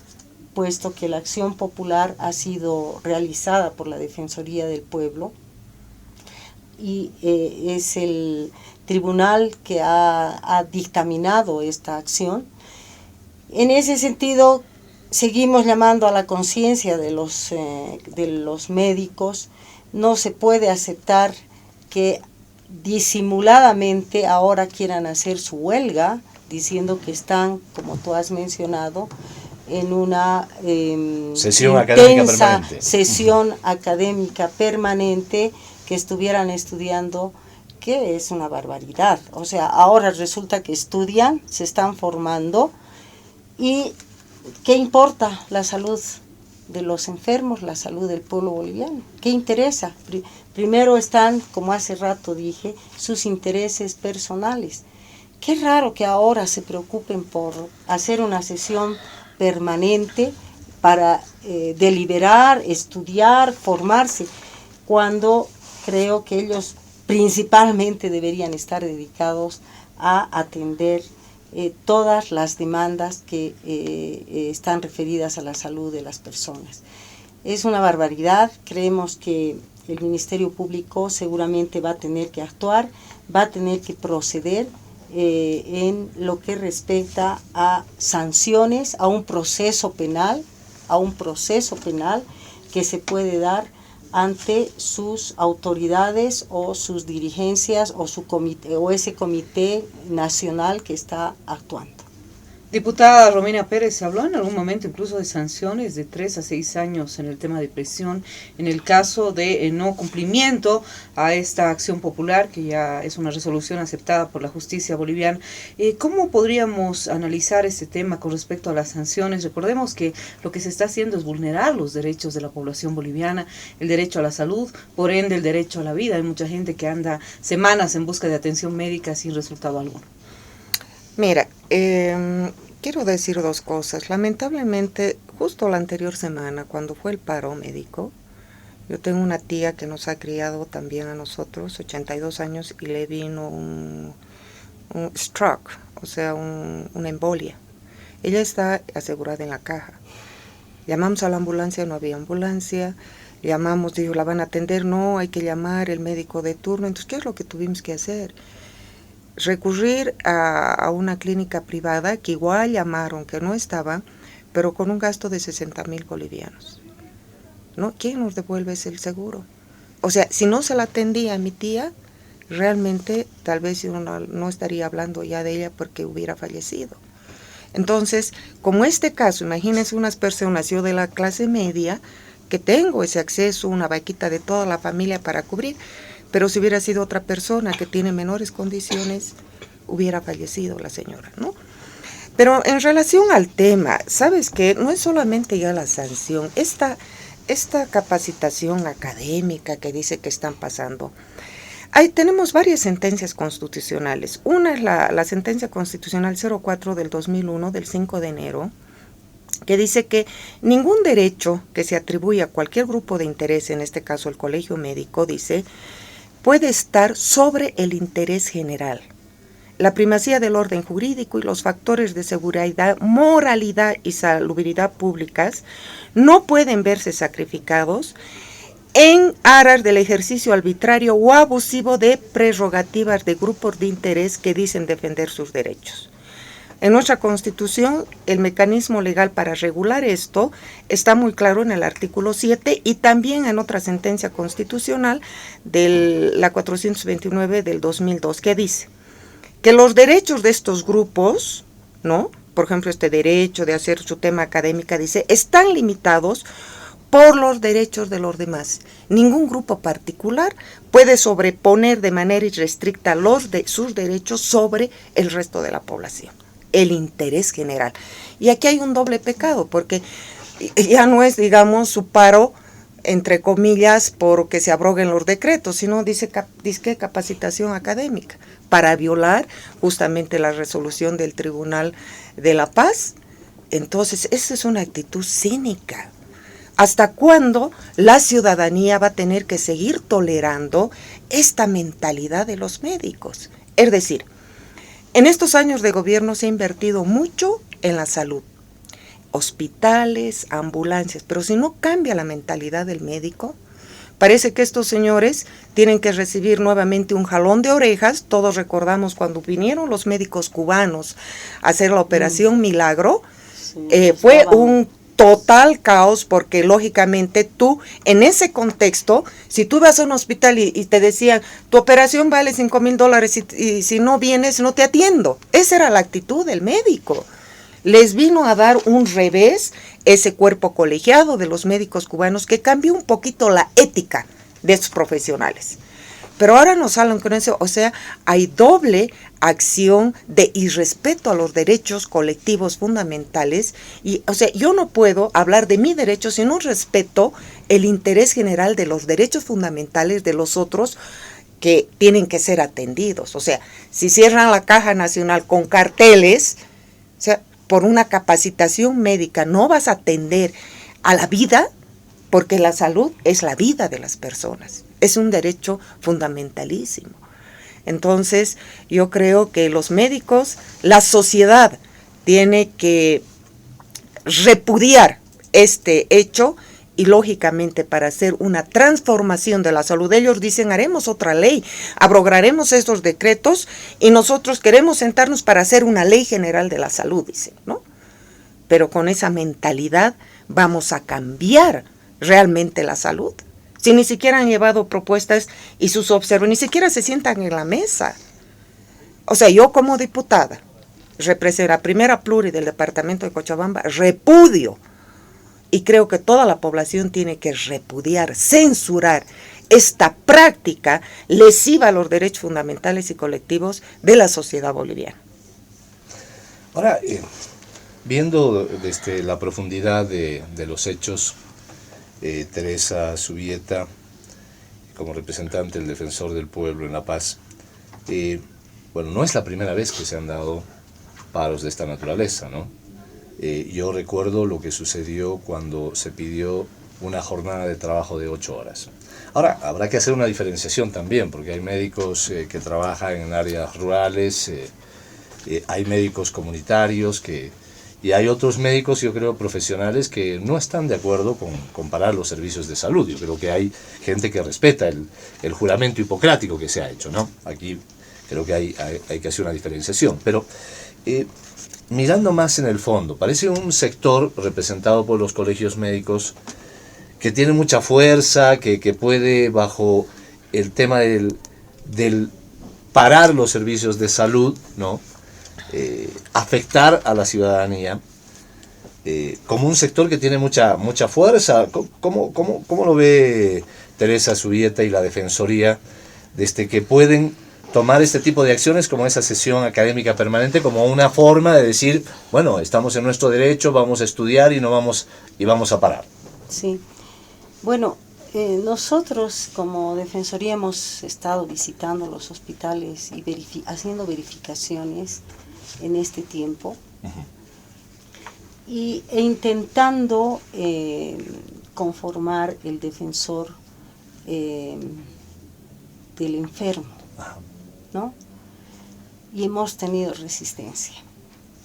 puesto que la acción popular ha sido realizada por la Defensoría del Pueblo y es el tribunal que ha dictaminado esta acción. En ese sentido, seguimos llamando a la conciencia de los médicos. No se puede aceptar que disimuladamente ahora quieran hacer su huelga, diciendo que están, como tú has mencionado, en una sesión académica permanente. Sesión académica permanente, que estuvieran estudiando, que es una barbaridad. O sea, ahora resulta que estudian, se están formando, y ¿qué importa la salud de los enfermos, la salud del pueblo boliviano? ¿Qué interesa? Primero están, como hace rato dije, sus intereses personales. Qué raro que ahora se preocupen por hacer una sesión permanente para deliberar, estudiar, formarse, cuando creo que ellos principalmente deberían estar dedicados a atender todas las demandas que están referidas a la salud de las personas. Es una barbaridad. Creemos que el Ministerio Público seguramente va a tener que actuar, va a tener que proceder en lo que respecta a sanciones, a un proceso penal que se puede dar ante sus autoridades o sus dirigencias o su comité o ese comité nacional que está actuando. Diputada Romina Pérez, ¿se habló en algún momento incluso de sanciones de 3 a 6 años en el tema de prisión en el caso de no cumplimiento a esta acción popular, que ya es una resolución aceptada por la justicia boliviana? ¿Cómo podríamos analizar este tema con respecto a las sanciones? Recordemos que lo que se está haciendo es vulnerar los derechos de la población boliviana, el derecho a la salud, por ende el derecho a la vida. Hay mucha gente que anda semanas en busca de atención médica sin resultado alguno. Mira, quiero decir dos cosas. Lamentablemente, justo la anterior semana, cuando fue el paro médico, yo tengo una tía que nos ha criado también a nosotros, 82 años, y le vino un stroke, o sea, una embolia. Ella está asegurada en la caja. Llamamos a la ambulancia, no había ambulancia. Llamamos, dijo, ¿la van a atender? No, hay que llamar el médico de turno. Entonces, ¿qué es lo que tuvimos que hacer? Recurrir a una clínica privada que igual llamaron, que no estaba, pero con un gasto de 60,000 bolivianos. ¿No? ¿Quién nos devuelve el seguro? O sea, si no se la atendía a mi tía, realmente tal vez yo no estaría hablando ya de ella porque hubiera fallecido. Entonces, como este caso, imagínense unas personas, yo de la clase media, que tengo ese acceso, una vaquita de toda la familia para cubrir, pero si hubiera sido otra persona que tiene menores condiciones, hubiera fallecido la señora, ¿no? Pero en relación al tema, ¿sabes qué? No es solamente ya la sanción, esta capacitación académica que dice que están pasando. Tenemos varias sentencias constitucionales. Una es la sentencia constitucional 04 del 2001, del 5 de enero, que dice que ningún derecho que se atribuya a cualquier grupo de interés, en este caso el colegio médico, dice, puede estar sobre el interés general. La primacía del orden jurídico y los factores de seguridad, moralidad y salubridad públicas no pueden verse sacrificados en aras del ejercicio arbitrario o abusivo de prerrogativas de grupos de interés que dicen defender sus derechos. En nuestra Constitución, el mecanismo legal para regular esto está muy claro en el artículo 7 y también en otra sentencia constitucional de la 429 del 2002, que dice que los derechos de estos grupos, ¿no? Por ejemplo, este derecho de hacer su tema académica, dice, están limitados por los derechos de los demás. Ningún grupo particular puede sobreponer de manera irrestricta sus derechos sobre el resto de la población. El interés general. Y aquí hay un doble pecado, porque ya no es, digamos, su paro, entre comillas, porque se abroguen los decretos, sino dice capacitación académica, para violar justamente la resolución del Tribunal de la Paz. Entonces, esa es una actitud cínica. ¿Hasta cuándo la ciudadanía va a tener que seguir tolerando esta mentalidad de los médicos? Es decir, en estos años de gobierno se ha invertido mucho en la salud, hospitales, ambulancias, pero si no cambia la mentalidad del médico, parece que estos señores tienen que recibir nuevamente un jalón de orejas. Todos recordamos cuando vinieron los médicos cubanos a hacer la operación Milagro, fue un total caos, porque lógicamente tú, en ese contexto, si tú vas a un hospital y te decían, tu operación vale $5,000 y si no vienes no te atiendo. Esa era la actitud del médico. Les vino a dar un revés ese cuerpo colegiado de los médicos cubanos, que cambió un poquito la ética de estos profesionales. Pero ahora nos salen con eso, o sea, hay doble acción de irrespeto a los derechos colectivos fundamentales. Y, o sea, yo no puedo hablar de mi derecho si no respeto el interés general de los derechos fundamentales de los otros, que tienen que ser atendidos. O sea, si cierran la Caja Nacional con carteles, o sea, por una capacitación médica no vas a atender a la vida, porque la salud es la vida de las personas. Es un derecho fundamentalísimo. Entonces, yo creo que los médicos, la sociedad tiene que repudiar este hecho, y lógicamente para hacer una transformación de la salud, ellos dicen, haremos otra ley, abrogaremos estos decretos y nosotros queremos sentarnos para hacer una ley general de la salud, dicen, ¿no? Pero con esa mentalidad vamos a cambiar realmente la salud. Si ni siquiera han llevado propuestas y sus observadores ni siquiera se sientan en la mesa. O sea, yo como diputada, represento la primera pluri del departamento de Cochabamba, repudio, y creo que toda la población tiene que repudiar, censurar esta práctica lesiva a los derechos fundamentales y colectivos de la sociedad boliviana. Ahora, viendo desde la profundidad de los hechos, Teresa Zubieta, como representante del Defensor del Pueblo en La Paz, bueno, no es la primera vez que se han dado paros de esta naturaleza, ¿no? Yo recuerdo lo que sucedió cuando se pidió una jornada de trabajo de 8 horas. Ahora, habrá que hacer una diferenciación también, porque hay médicos que trabajan en áreas rurales, hay médicos comunitarios y hay otros médicos, yo creo, profesionales que no están de acuerdo con comparar los servicios de salud. Yo creo que hay gente que respeta el juramento hipocrático que se ha hecho, ¿no? Aquí creo que hay que hacer una diferenciación. Pero mirando más en el fondo, parece un sector representado por los colegios médicos que tiene mucha fuerza, que puede, bajo el tema del parar los servicios de salud, ¿no? Afectar a la ciudadanía, como un sector que tiene mucha fuerza. ¿Cómo lo ve Teresa Zubieta y la Defensoría, desde que pueden tomar este tipo de acciones como esa sesión académica permanente como una forma de decir, bueno, estamos en nuestro derecho, vamos a estudiar y vamos a parar? Sí, bueno, nosotros como Defensoría hemos estado visitando los hospitales y haciendo verificaciones en este tiempo, e intentando conformar el defensor del enfermo, ¿no? Y hemos tenido resistencia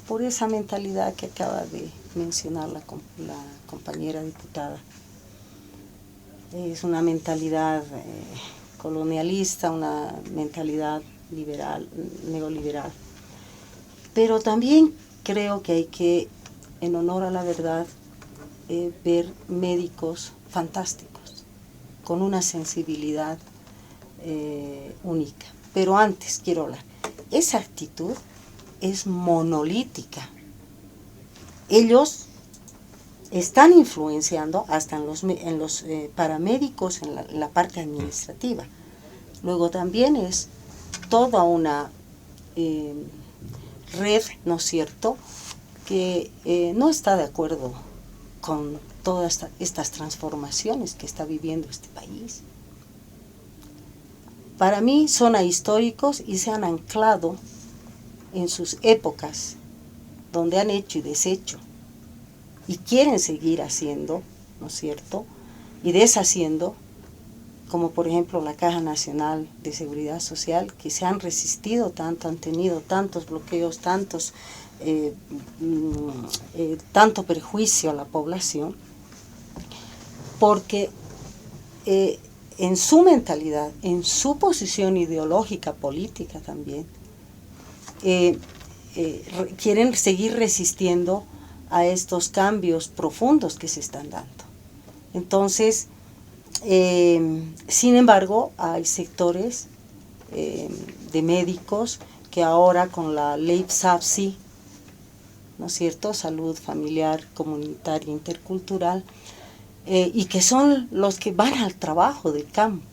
por esa mentalidad que acaba de mencionar la compañera diputada. Es una mentalidad colonialista, una mentalidad neoliberal. Pero también creo que hay que, en honor a la verdad, ver médicos fantásticos, con una sensibilidad única. Pero antes quiero hablar, esa actitud es monolítica. Ellos están influenciando hasta en los paramédicos, en la parte administrativa. Luego también es toda una red, ¿no es cierto?, que no está de acuerdo con todas estas transformaciones que está viviendo este país. Para mí son ahistóricos y se han anclado en sus épocas, donde han hecho y deshecho, y quieren seguir haciendo, ¿no es cierto?, y deshaciendo, como por ejemplo la Caja Nacional de Seguridad Social, que se han resistido tanto, han tenido tantos bloqueos, tanto perjuicio a la población, porque en su mentalidad, en su posición ideológica, política también, quieren seguir resistiendo a estos cambios profundos que se están dando. Entonces, sin embargo, hay sectores de médicos que ahora con la ley SAFSI, ¿no es cierto?, salud familiar, comunitaria, intercultural, y que son los que van al trabajo del campo,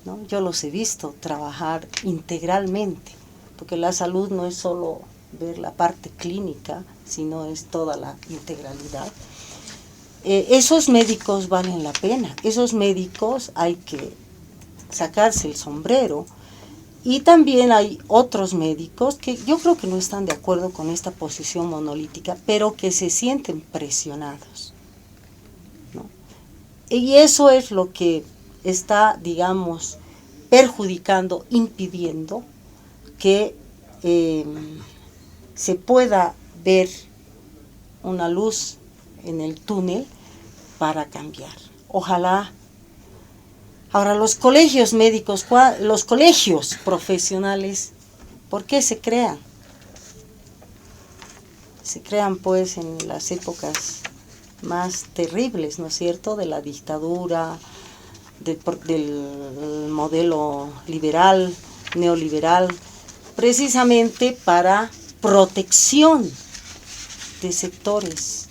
¿no? Yo los he visto trabajar integralmente, porque la salud no es solo ver la parte clínica, sino es toda la integralidad. Esos médicos valen la pena, esos médicos hay que sacarse el sombrero, y también hay otros médicos que yo creo que no están de acuerdo con esta posición monolítica, pero que se sienten presionados, ¿no? Y eso es lo que está, digamos, perjudicando, impidiendo que se pueda ver una luz en el túnel para cambiar. Ojalá. Ahora, los colegios médicos, los colegios profesionales, ¿por qué se crean? Se crean pues en las épocas más terribles, ¿no es cierto?, de la dictadura, del modelo liberal, neoliberal, precisamente para protección de sectores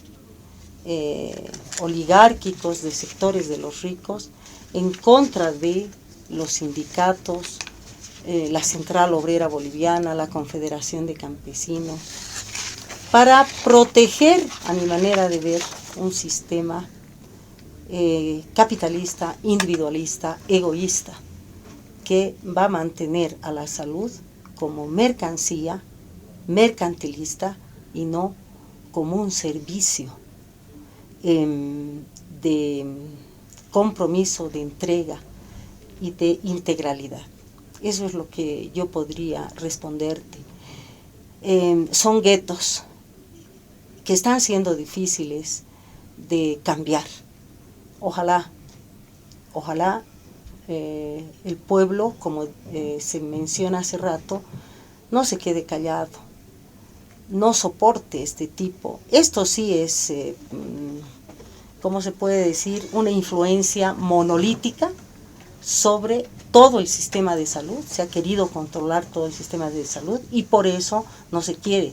oligárquicos, de sectores de los ricos, en contra de los sindicatos, la Central Obrera Boliviana, la Confederación de Campesinos, para proteger, a mi manera de ver, un sistema capitalista, individualista, egoísta, que va a mantener a la salud como mercancía, mercantilista, y no como un servicio de compromiso, de entrega y de integralidad. Eso es lo que yo podría responderte. Son guetos que están siendo difíciles de cambiar. Ojalá el pueblo, como se menciona hace rato, no se quede callado, no soporte este tipo. Esto sí es, ¿cómo se puede decir?, una influencia monolítica sobre todo el sistema de salud. Se ha querido controlar todo el sistema de salud y por eso no se quiere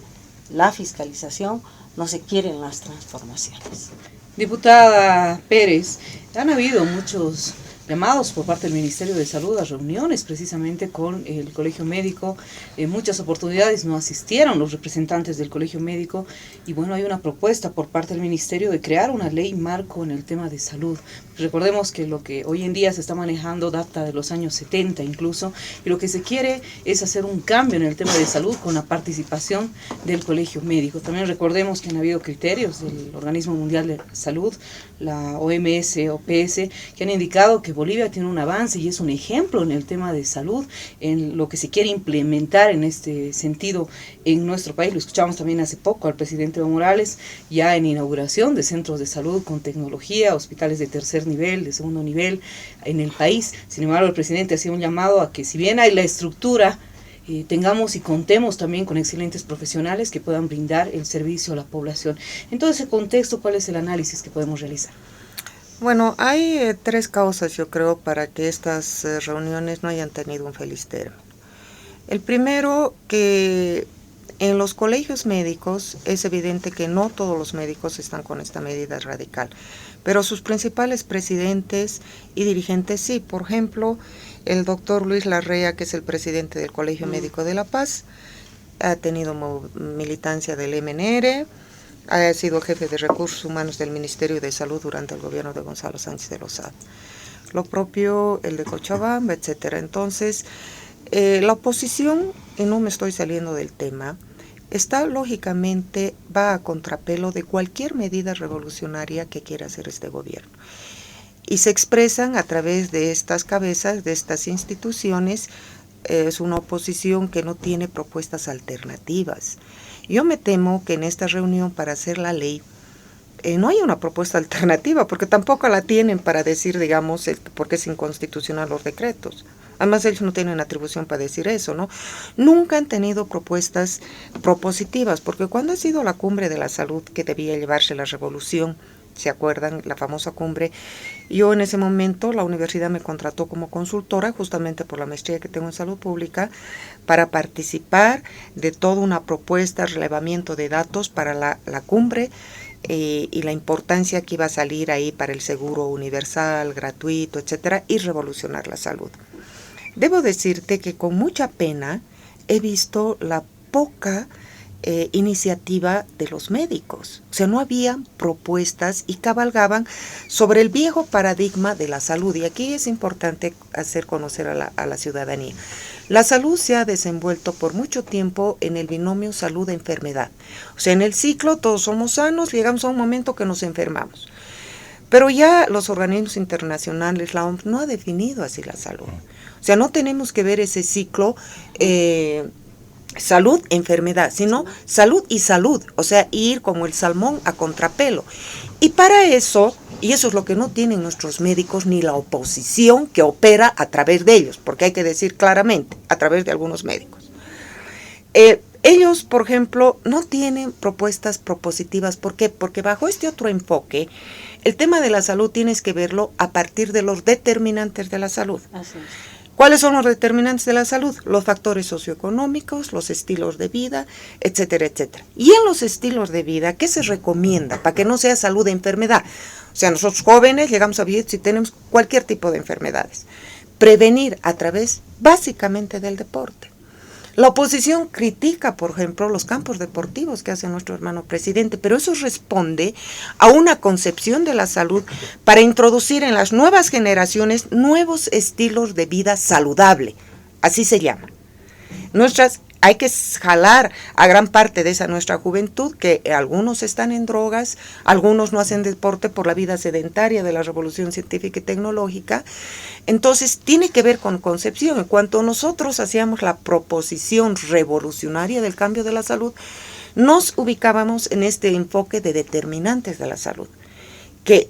la fiscalización, no se quieren las transformaciones. Diputada Pérez, han habido muchos llamados por parte del Ministerio de Salud a reuniones precisamente con el Colegio Médico. En muchas oportunidades no asistieron los representantes del Colegio Médico y bueno, hay una propuesta por parte del Ministerio de crear una ley marco en el tema de salud. Recordemos que lo que hoy en día se está manejando data de los años 70 incluso, y lo que se quiere es hacer un cambio en el tema de salud con la participación del Colegio Médico. También recordemos que han habido criterios del Organismo Mundial de Salud, la OMS, OPS, que han indicado que Bolivia tiene un avance y es un ejemplo en el tema de salud, en lo que se quiere implementar en este sentido en nuestro país. Lo escuchamos también hace poco al presidente Evo Morales, ya en inauguración de centros de salud con tecnología, hospitales de tercer nivel, de segundo nivel en el país. Sin embargo, el presidente hacía un llamado a que si bien hay la estructura, tengamos y contemos también con excelentes profesionales que puedan brindar el servicio a la población. En todo ese contexto, ¿cuál es el análisis que podemos realizar? Bueno, hay tres causas, yo creo, para que estas reuniones no hayan tenido un feliz término. El primero, que en los colegios médicos es evidente que no todos los médicos están con esta medida radical, pero sus principales presidentes y dirigentes sí. Por ejemplo, el doctor Luis Larrea, que es el presidente del Colegio Médico de La Paz, ha tenido militancia del MNR, ha sido jefe de recursos humanos del Ministerio de Salud durante el gobierno de Gonzalo Sánchez de Lozada. Lo propio el de Cochabamba, etcétera. Entonces, la oposición, y no me estoy saliendo del tema, está lógicamente, va a contrapelo de cualquier medida revolucionaria que quiera hacer este gobierno. Y se expresan a través de estas cabezas, de estas instituciones. Es una oposición que no tiene propuestas alternativas. Yo me temo que en esta reunión para hacer la ley no hay una propuesta alternativa, porque tampoco la tienen para decir, digamos, porque es inconstitucional los decretos. Además, ellos no tienen atribución para decir eso, ¿no? Nunca han tenido propuestas propositivas, porque cuando ha sido la cumbre de la salud que debía llevarse la revolución, ¿se acuerdan? La famosa cumbre. Yo en ese momento, la universidad me contrató como consultora, justamente por la maestría que tengo en salud pública, para participar de toda una propuesta, relevamiento de datos para la cumbre y la importancia que iba a salir ahí para el seguro universal, gratuito, etcétera, y revolucionar la salud. Debo decirte que con mucha pena he visto la poca iniciativa de los médicos. O sea, no habían propuestas y cabalgaban sobre el viejo paradigma de la salud. Y aquí es importante hacer conocer a la ciudadanía. La salud se ha desenvuelto por mucho tiempo en el binomio salud-enfermedad. O sea, en el ciclo todos somos sanos, llegamos a un momento que nos enfermamos. Pero ya los organismos internacionales, la OMS, no ha definido así la salud. O sea, no tenemos que ver ese ciclo salud, enfermedad, sino salud y salud, o sea, ir como el salmón a contrapelo. Y para eso, y eso es lo que no tienen nuestros médicos ni la oposición que opera a través de ellos, porque hay que decir claramente, a través de algunos médicos. Ellos, por ejemplo, no tienen propuestas propositivas. ¿Por qué? Porque bajo este otro enfoque, el tema de la salud tienes que verlo a partir de los determinantes de la salud. Así es. ¿Cuáles son los determinantes de la salud? Los factores socioeconómicos, los estilos de vida, etcétera, etcétera. Y en los estilos de vida, ¿qué se recomienda para que no sea salud de enfermedad? O sea, nosotros jóvenes llegamos a vivir si tenemos cualquier tipo de enfermedades. Prevenir a través básicamente del deporte. La oposición critica, por ejemplo, los campos deportivos que hace nuestro hermano presidente, pero eso responde a una concepción de la salud para introducir en las nuevas generaciones nuevos estilos de vida saludable, así se llama. Hay que jalar a gran parte de esa nuestra juventud, que algunos están en drogas, algunos no hacen deporte por la vida sedentaria de la revolución científica y tecnológica. Entonces tiene que ver con concepción. En cuanto nosotros hacíamos la proposición revolucionaria del cambio de la salud, nos ubicábamos en este enfoque de determinantes de la salud, que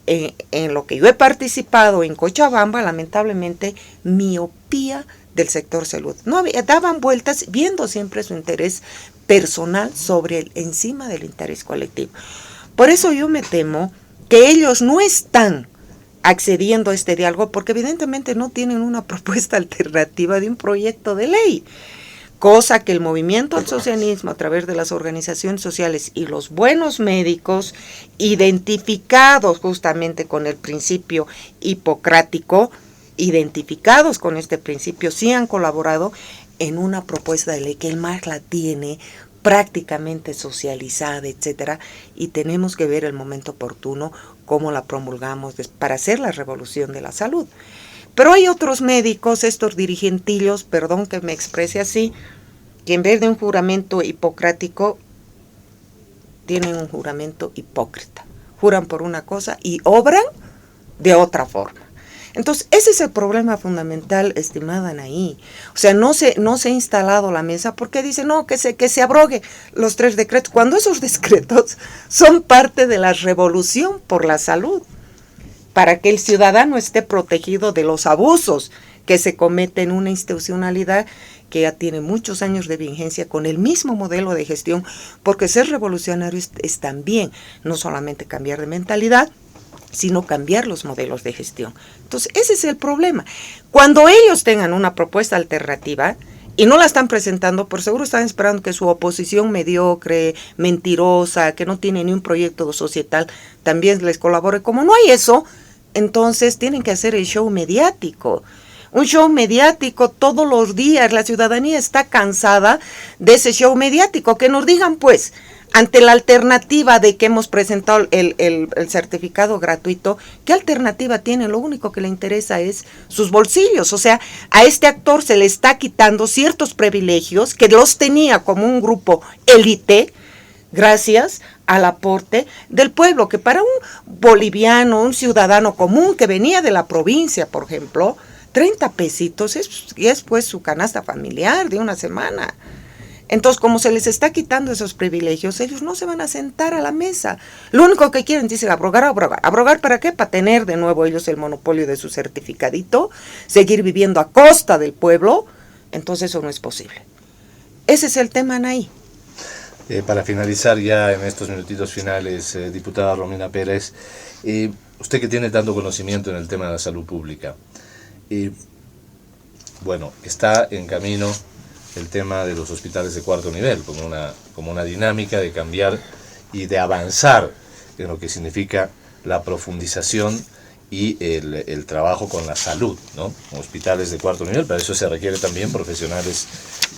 en lo que yo he participado en Cochabamba, lamentablemente, miopía del sector salud. No daban vueltas viendo siempre su interés personal sobre encima del interés colectivo. Por eso yo me temo que ellos no están accediendo a este diálogo porque evidentemente no tienen una propuesta alternativa de un proyecto de ley, cosa que el movimiento al socialismo a través de las organizaciones sociales y los buenos médicos identificados justamente con el principio hipocrático, identificados con este principio, sí han colaborado en una propuesta de ley que el MAS la tiene prácticamente socializada, etcétera, y tenemos que ver el momento oportuno cómo la promulgamos para hacer la revolución de la salud. Pero hay otros médicos, estos dirigentillos, perdón que me exprese así, que en vez de un juramento hipocrático, tienen un juramento hipócrita. Juran por una cosa y obran de otra forma. Entonces, ese es el problema fundamental, estimada Anaí. O sea, no se ha instalado la mesa porque dice, no, que se abrogue los 3 decretos, cuando esos decretos son parte de la revolución por la salud, para que el ciudadano esté protegido de los abusos que se cometen en una institucionalidad que ya tiene muchos años de vigencia con el mismo modelo de gestión, porque ser revolucionario es también no solamente cambiar de mentalidad, sino cambiar los modelos de gestión. Entonces, ese es el problema. Cuando ellos tengan una propuesta alternativa, y no la están presentando, por seguro están esperando que su oposición mediocre, mentirosa, que no tiene ni un proyecto societal, también les colabore. Como no hay eso, entonces tienen que hacer el show mediático. Un show mediático todos los días. La ciudadanía está cansada de ese show mediático. Que nos digan, pues, ante la alternativa de que hemos presentado el certificado gratuito, ¿qué alternativa tiene? Lo único que le interesa es sus bolsillos. O sea, a este actor se le está quitando ciertos privilegios que los tenía como un grupo élite, gracias al aporte del pueblo, que para un boliviano, un ciudadano común que venía de la provincia, por ejemplo, 30 pesitos es pues su canasta familiar de una semana. Entonces, como se les está quitando esos privilegios, ellos no se van a sentar a la mesa. Lo único que quieren, dicen, abrogar. ¿Abrogar para qué? Para tener de nuevo ellos el monopolio de su certificadito, seguir viviendo a costa del pueblo. Entonces eso no es posible. Ese es el tema, Anaí. Para finalizar ya en estos minutitos finales, diputada Romina Pérez, usted que tiene tanto conocimiento en el tema de la salud pública, bueno, está en camino el tema de los hospitales de cuarto nivel, como una dinámica de cambiar y de avanzar en lo que significa la profundización y el trabajo con la salud, ¿no? Hospitales de cuarto nivel, para eso se requiere también profesionales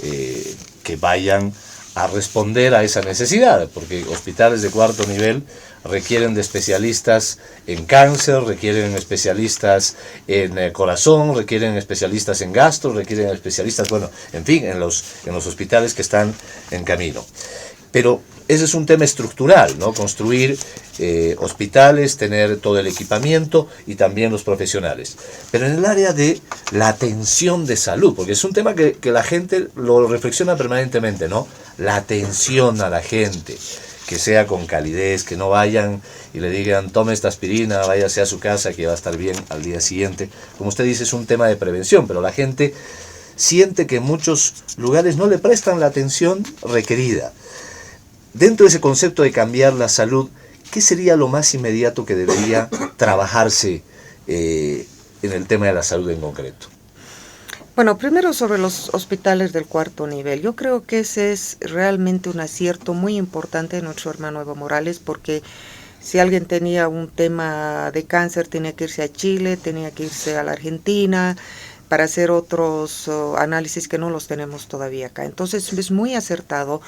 que vayan a responder a esa necesidad, porque hospitales de cuarto nivel requieren de especialistas en cáncer, requieren especialistas en corazón, requieren especialistas en gastro, requieren especialistas, bueno, en fin, en los hospitales que están en camino. Pero ese es un tema estructural, ¿no? Construir hospitales, tener todo el equipamiento y también los profesionales. Pero en el área de la atención de salud, porque es un tema que la gente lo reflexiona permanentemente, ¿no? La atención a la gente, que sea con calidez, que no vayan y le digan, tome esta aspirina, váyase a su casa, que va a estar bien al día siguiente. Como usted dice, es un tema de prevención, pero la gente siente que en muchos lugares no le prestan la atención requerida. Dentro de ese concepto de cambiar la salud, ¿qué sería lo más inmediato que debería trabajarse en el tema de la salud en concreto? Bueno, primero sobre los hospitales del cuarto nivel. Yo creo que ese es realmente un acierto muy importante de nuestro hermano Evo Morales, porque si alguien tenía un tema de cáncer tenía que irse a Chile, tenía que irse a la Argentina para hacer otros análisis que no los tenemos todavía acá. Entonces es muy acertado.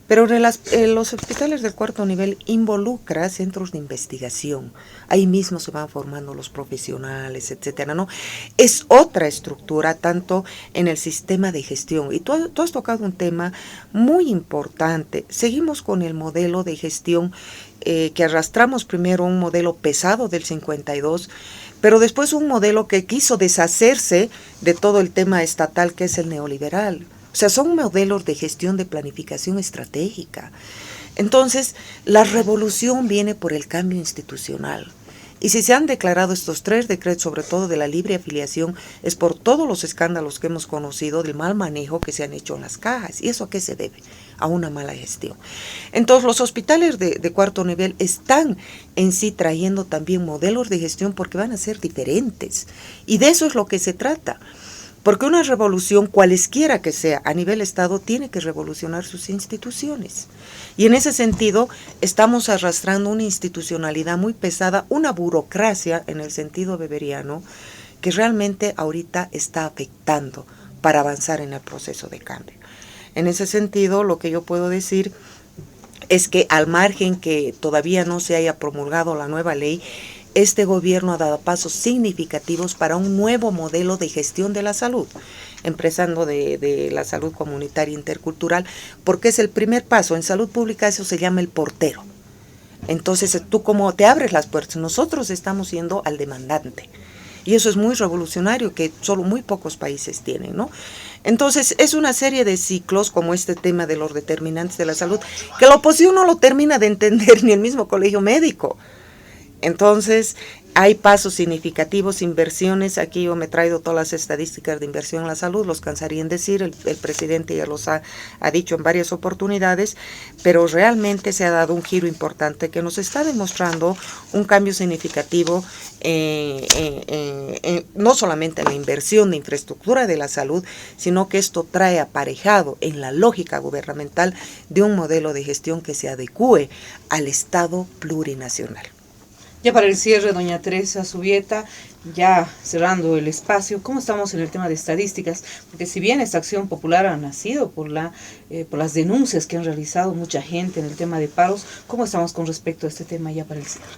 Pero los hospitales del cuarto nivel involucra centros de investigación. Ahí mismo se van formando los profesionales, etcétera, ¿no? Es otra estructura, tanto en el sistema de gestión. Y tú has tocado un tema muy importante. Seguimos con el modelo de gestión que arrastramos primero un modelo pesado del 52, pero después un modelo que quiso deshacerse de todo el tema estatal, que es el neoliberal. O sea, son modelos de gestión de planificación estratégica. Entonces, la revolución viene por el cambio institucional. Y si se han declarado estos 3 decretos, sobre todo de la libre afiliación, es por todos los escándalos que hemos conocido del mal manejo que se han hecho en las cajas. ¿Y eso a qué se debe? A una mala gestión. Entonces, los hospitales de cuarto nivel están en sí trayendo también modelos de gestión porque van a ser diferentes. Y de eso es lo que se trata. Porque una revolución, cualesquiera que sea, a nivel Estado, tiene que revolucionar sus instituciones. Y en ese sentido, estamos arrastrando una institucionalidad muy pesada, una burocracia en el sentido beberiano, que realmente ahorita está afectando para avanzar en el proceso de cambio. En ese sentido, lo que yo puedo decir es que al margen que todavía no se haya promulgado la nueva ley, este gobierno ha dado pasos significativos para un nuevo modelo de gestión de la salud, empezando de la salud comunitaria intercultural, porque es el primer paso. En salud pública eso se llama el portero. Entonces tú como te abres las puertas, nosotros estamos yendo al demandante. Y eso es muy revolucionario, que solo muy pocos países tienen, ¿no? Entonces es una serie de ciclos como este tema de los determinantes de la salud, que la oposición no lo termina de entender ni el mismo colegio médico. Entonces, hay pasos significativos, inversiones. Aquí yo me he traído todas las estadísticas de inversión en la salud, los cansaría en decir, el presidente ya los ha dicho en varias oportunidades, pero realmente se ha dado un giro importante que nos está demostrando un cambio significativo, no solamente en la inversión de infraestructura de la salud, sino que esto trae aparejado en la lógica gubernamental de un modelo de gestión que se adecúe al Estado plurinacional. Ya para el cierre, doña Teresa Zubieta, ya cerrando el espacio, ¿cómo estamos en el tema de estadísticas? Porque si bien esta acción popular ha nacido por las denuncias que han realizado mucha gente en el tema de paros, ¿cómo estamos con respecto a este tema ya para el cierre?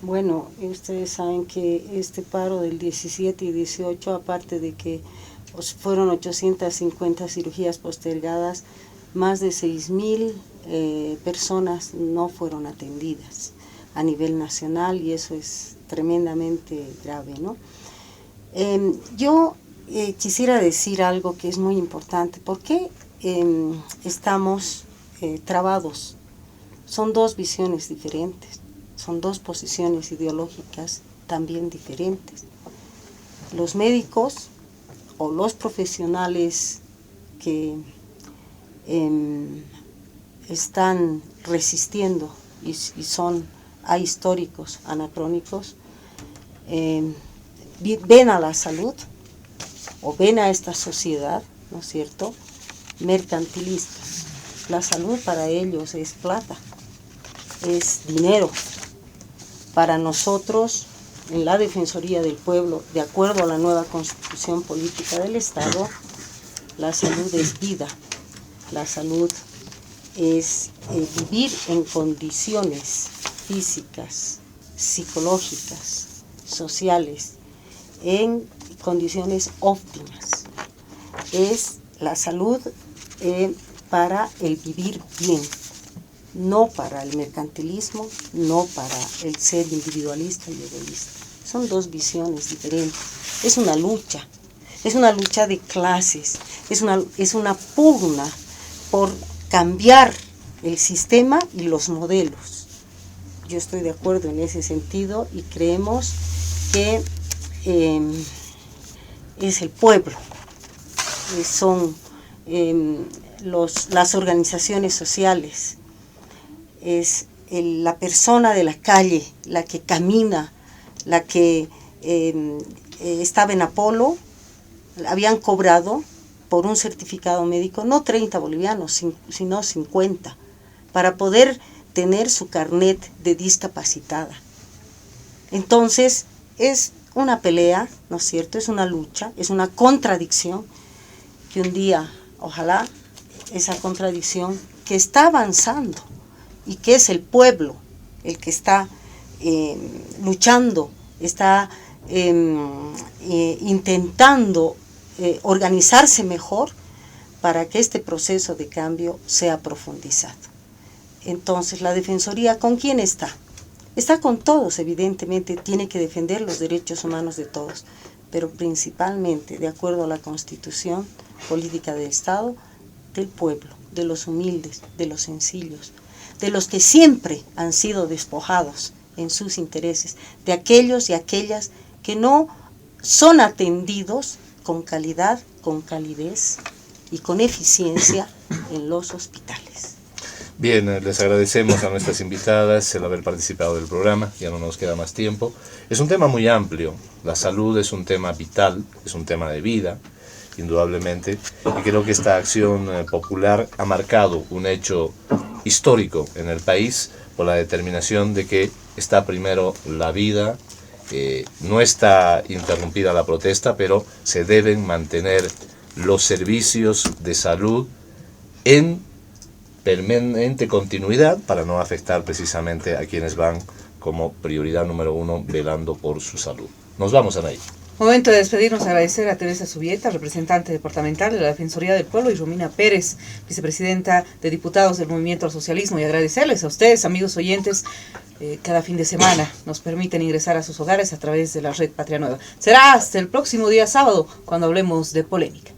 Bueno, ustedes saben que este paro del 17 y 18, aparte de que fueron 850 cirugías postergadas, más de 6.000 personas no fueron atendidas a nivel nacional, y eso es tremendamente grave, ¿no? Yo quisiera decir algo que es muy importante. ¿Por qué estamos trabados? Son dos visiones diferentes, son dos posiciones ideológicas también diferentes. Los médicos o los profesionales que están resistiendo y son ahistóricos, anacrónicos, ven a la salud o ven a esta sociedad, ¿no es cierto?, mercantilista. La salud para ellos es plata, es dinero. Para nosotros, en la Defensoría del Pueblo, de acuerdo a la nueva Constitución Política del Estado, la salud es vida, la salud es vivir en condiciones físicas, psicológicas, sociales, en condiciones óptimas. Es la salud para el vivir bien, no para el mercantilismo, no para el ser individualista y egoísta. Son dos visiones diferentes. Es una lucha de clases, es una pugna por cambiar el sistema y los modelos. Yo estoy de acuerdo en ese sentido y creemos que es el pueblo, son las organizaciones sociales, es la persona de la calle, la que camina, la que estaba en Apolo, habían cobrado por un certificado médico, no 30 bolivianos, sino 50, para poder tener su carnet de discapacitada. Entonces, es una pelea, ¿no es cierto?, es una lucha, es una contradicción, que un día, ojalá, esa contradicción que está avanzando y que es el pueblo el que está luchando, está intentando organizarse mejor para que este proceso de cambio sea profundizado. Entonces, la Defensoría, ¿con quién está? Está con todos, evidentemente, tiene que defender los derechos humanos de todos, pero principalmente, de acuerdo a la Constitución Política del Estado, del pueblo, de los humildes, de los sencillos, de los que siempre han sido despojados en sus intereses, de aquellos y aquellas que no son atendidos con calidad, con calidez y con eficiencia en los hospitales. Bien, les agradecemos a nuestras invitadas el haber participado del programa, ya no nos queda más tiempo. Es un tema muy amplio, la salud es un tema vital, es un tema de vida, indudablemente, y creo que esta acción popular ha marcado un hecho histórico en el país por la determinación de que está primero la vida, no está interrumpida la protesta, pero se deben mantener los servicios de salud en permanente continuidad para no afectar precisamente a quienes van como prioridad número uno velando por su salud. Nos vamos, Anaí. Momento de despedirnos, agradecer a Teresa Zubieta, representante departamental de la Defensoría del Pueblo, y Romina Pérez, vicepresidenta de Diputados del Movimiento al Socialismo, y agradecerles a ustedes, amigos oyentes, cada fin de semana nos permiten ingresar a sus hogares a través de la red Patria Nueva. Será hasta el próximo día sábado cuando hablemos de polémica.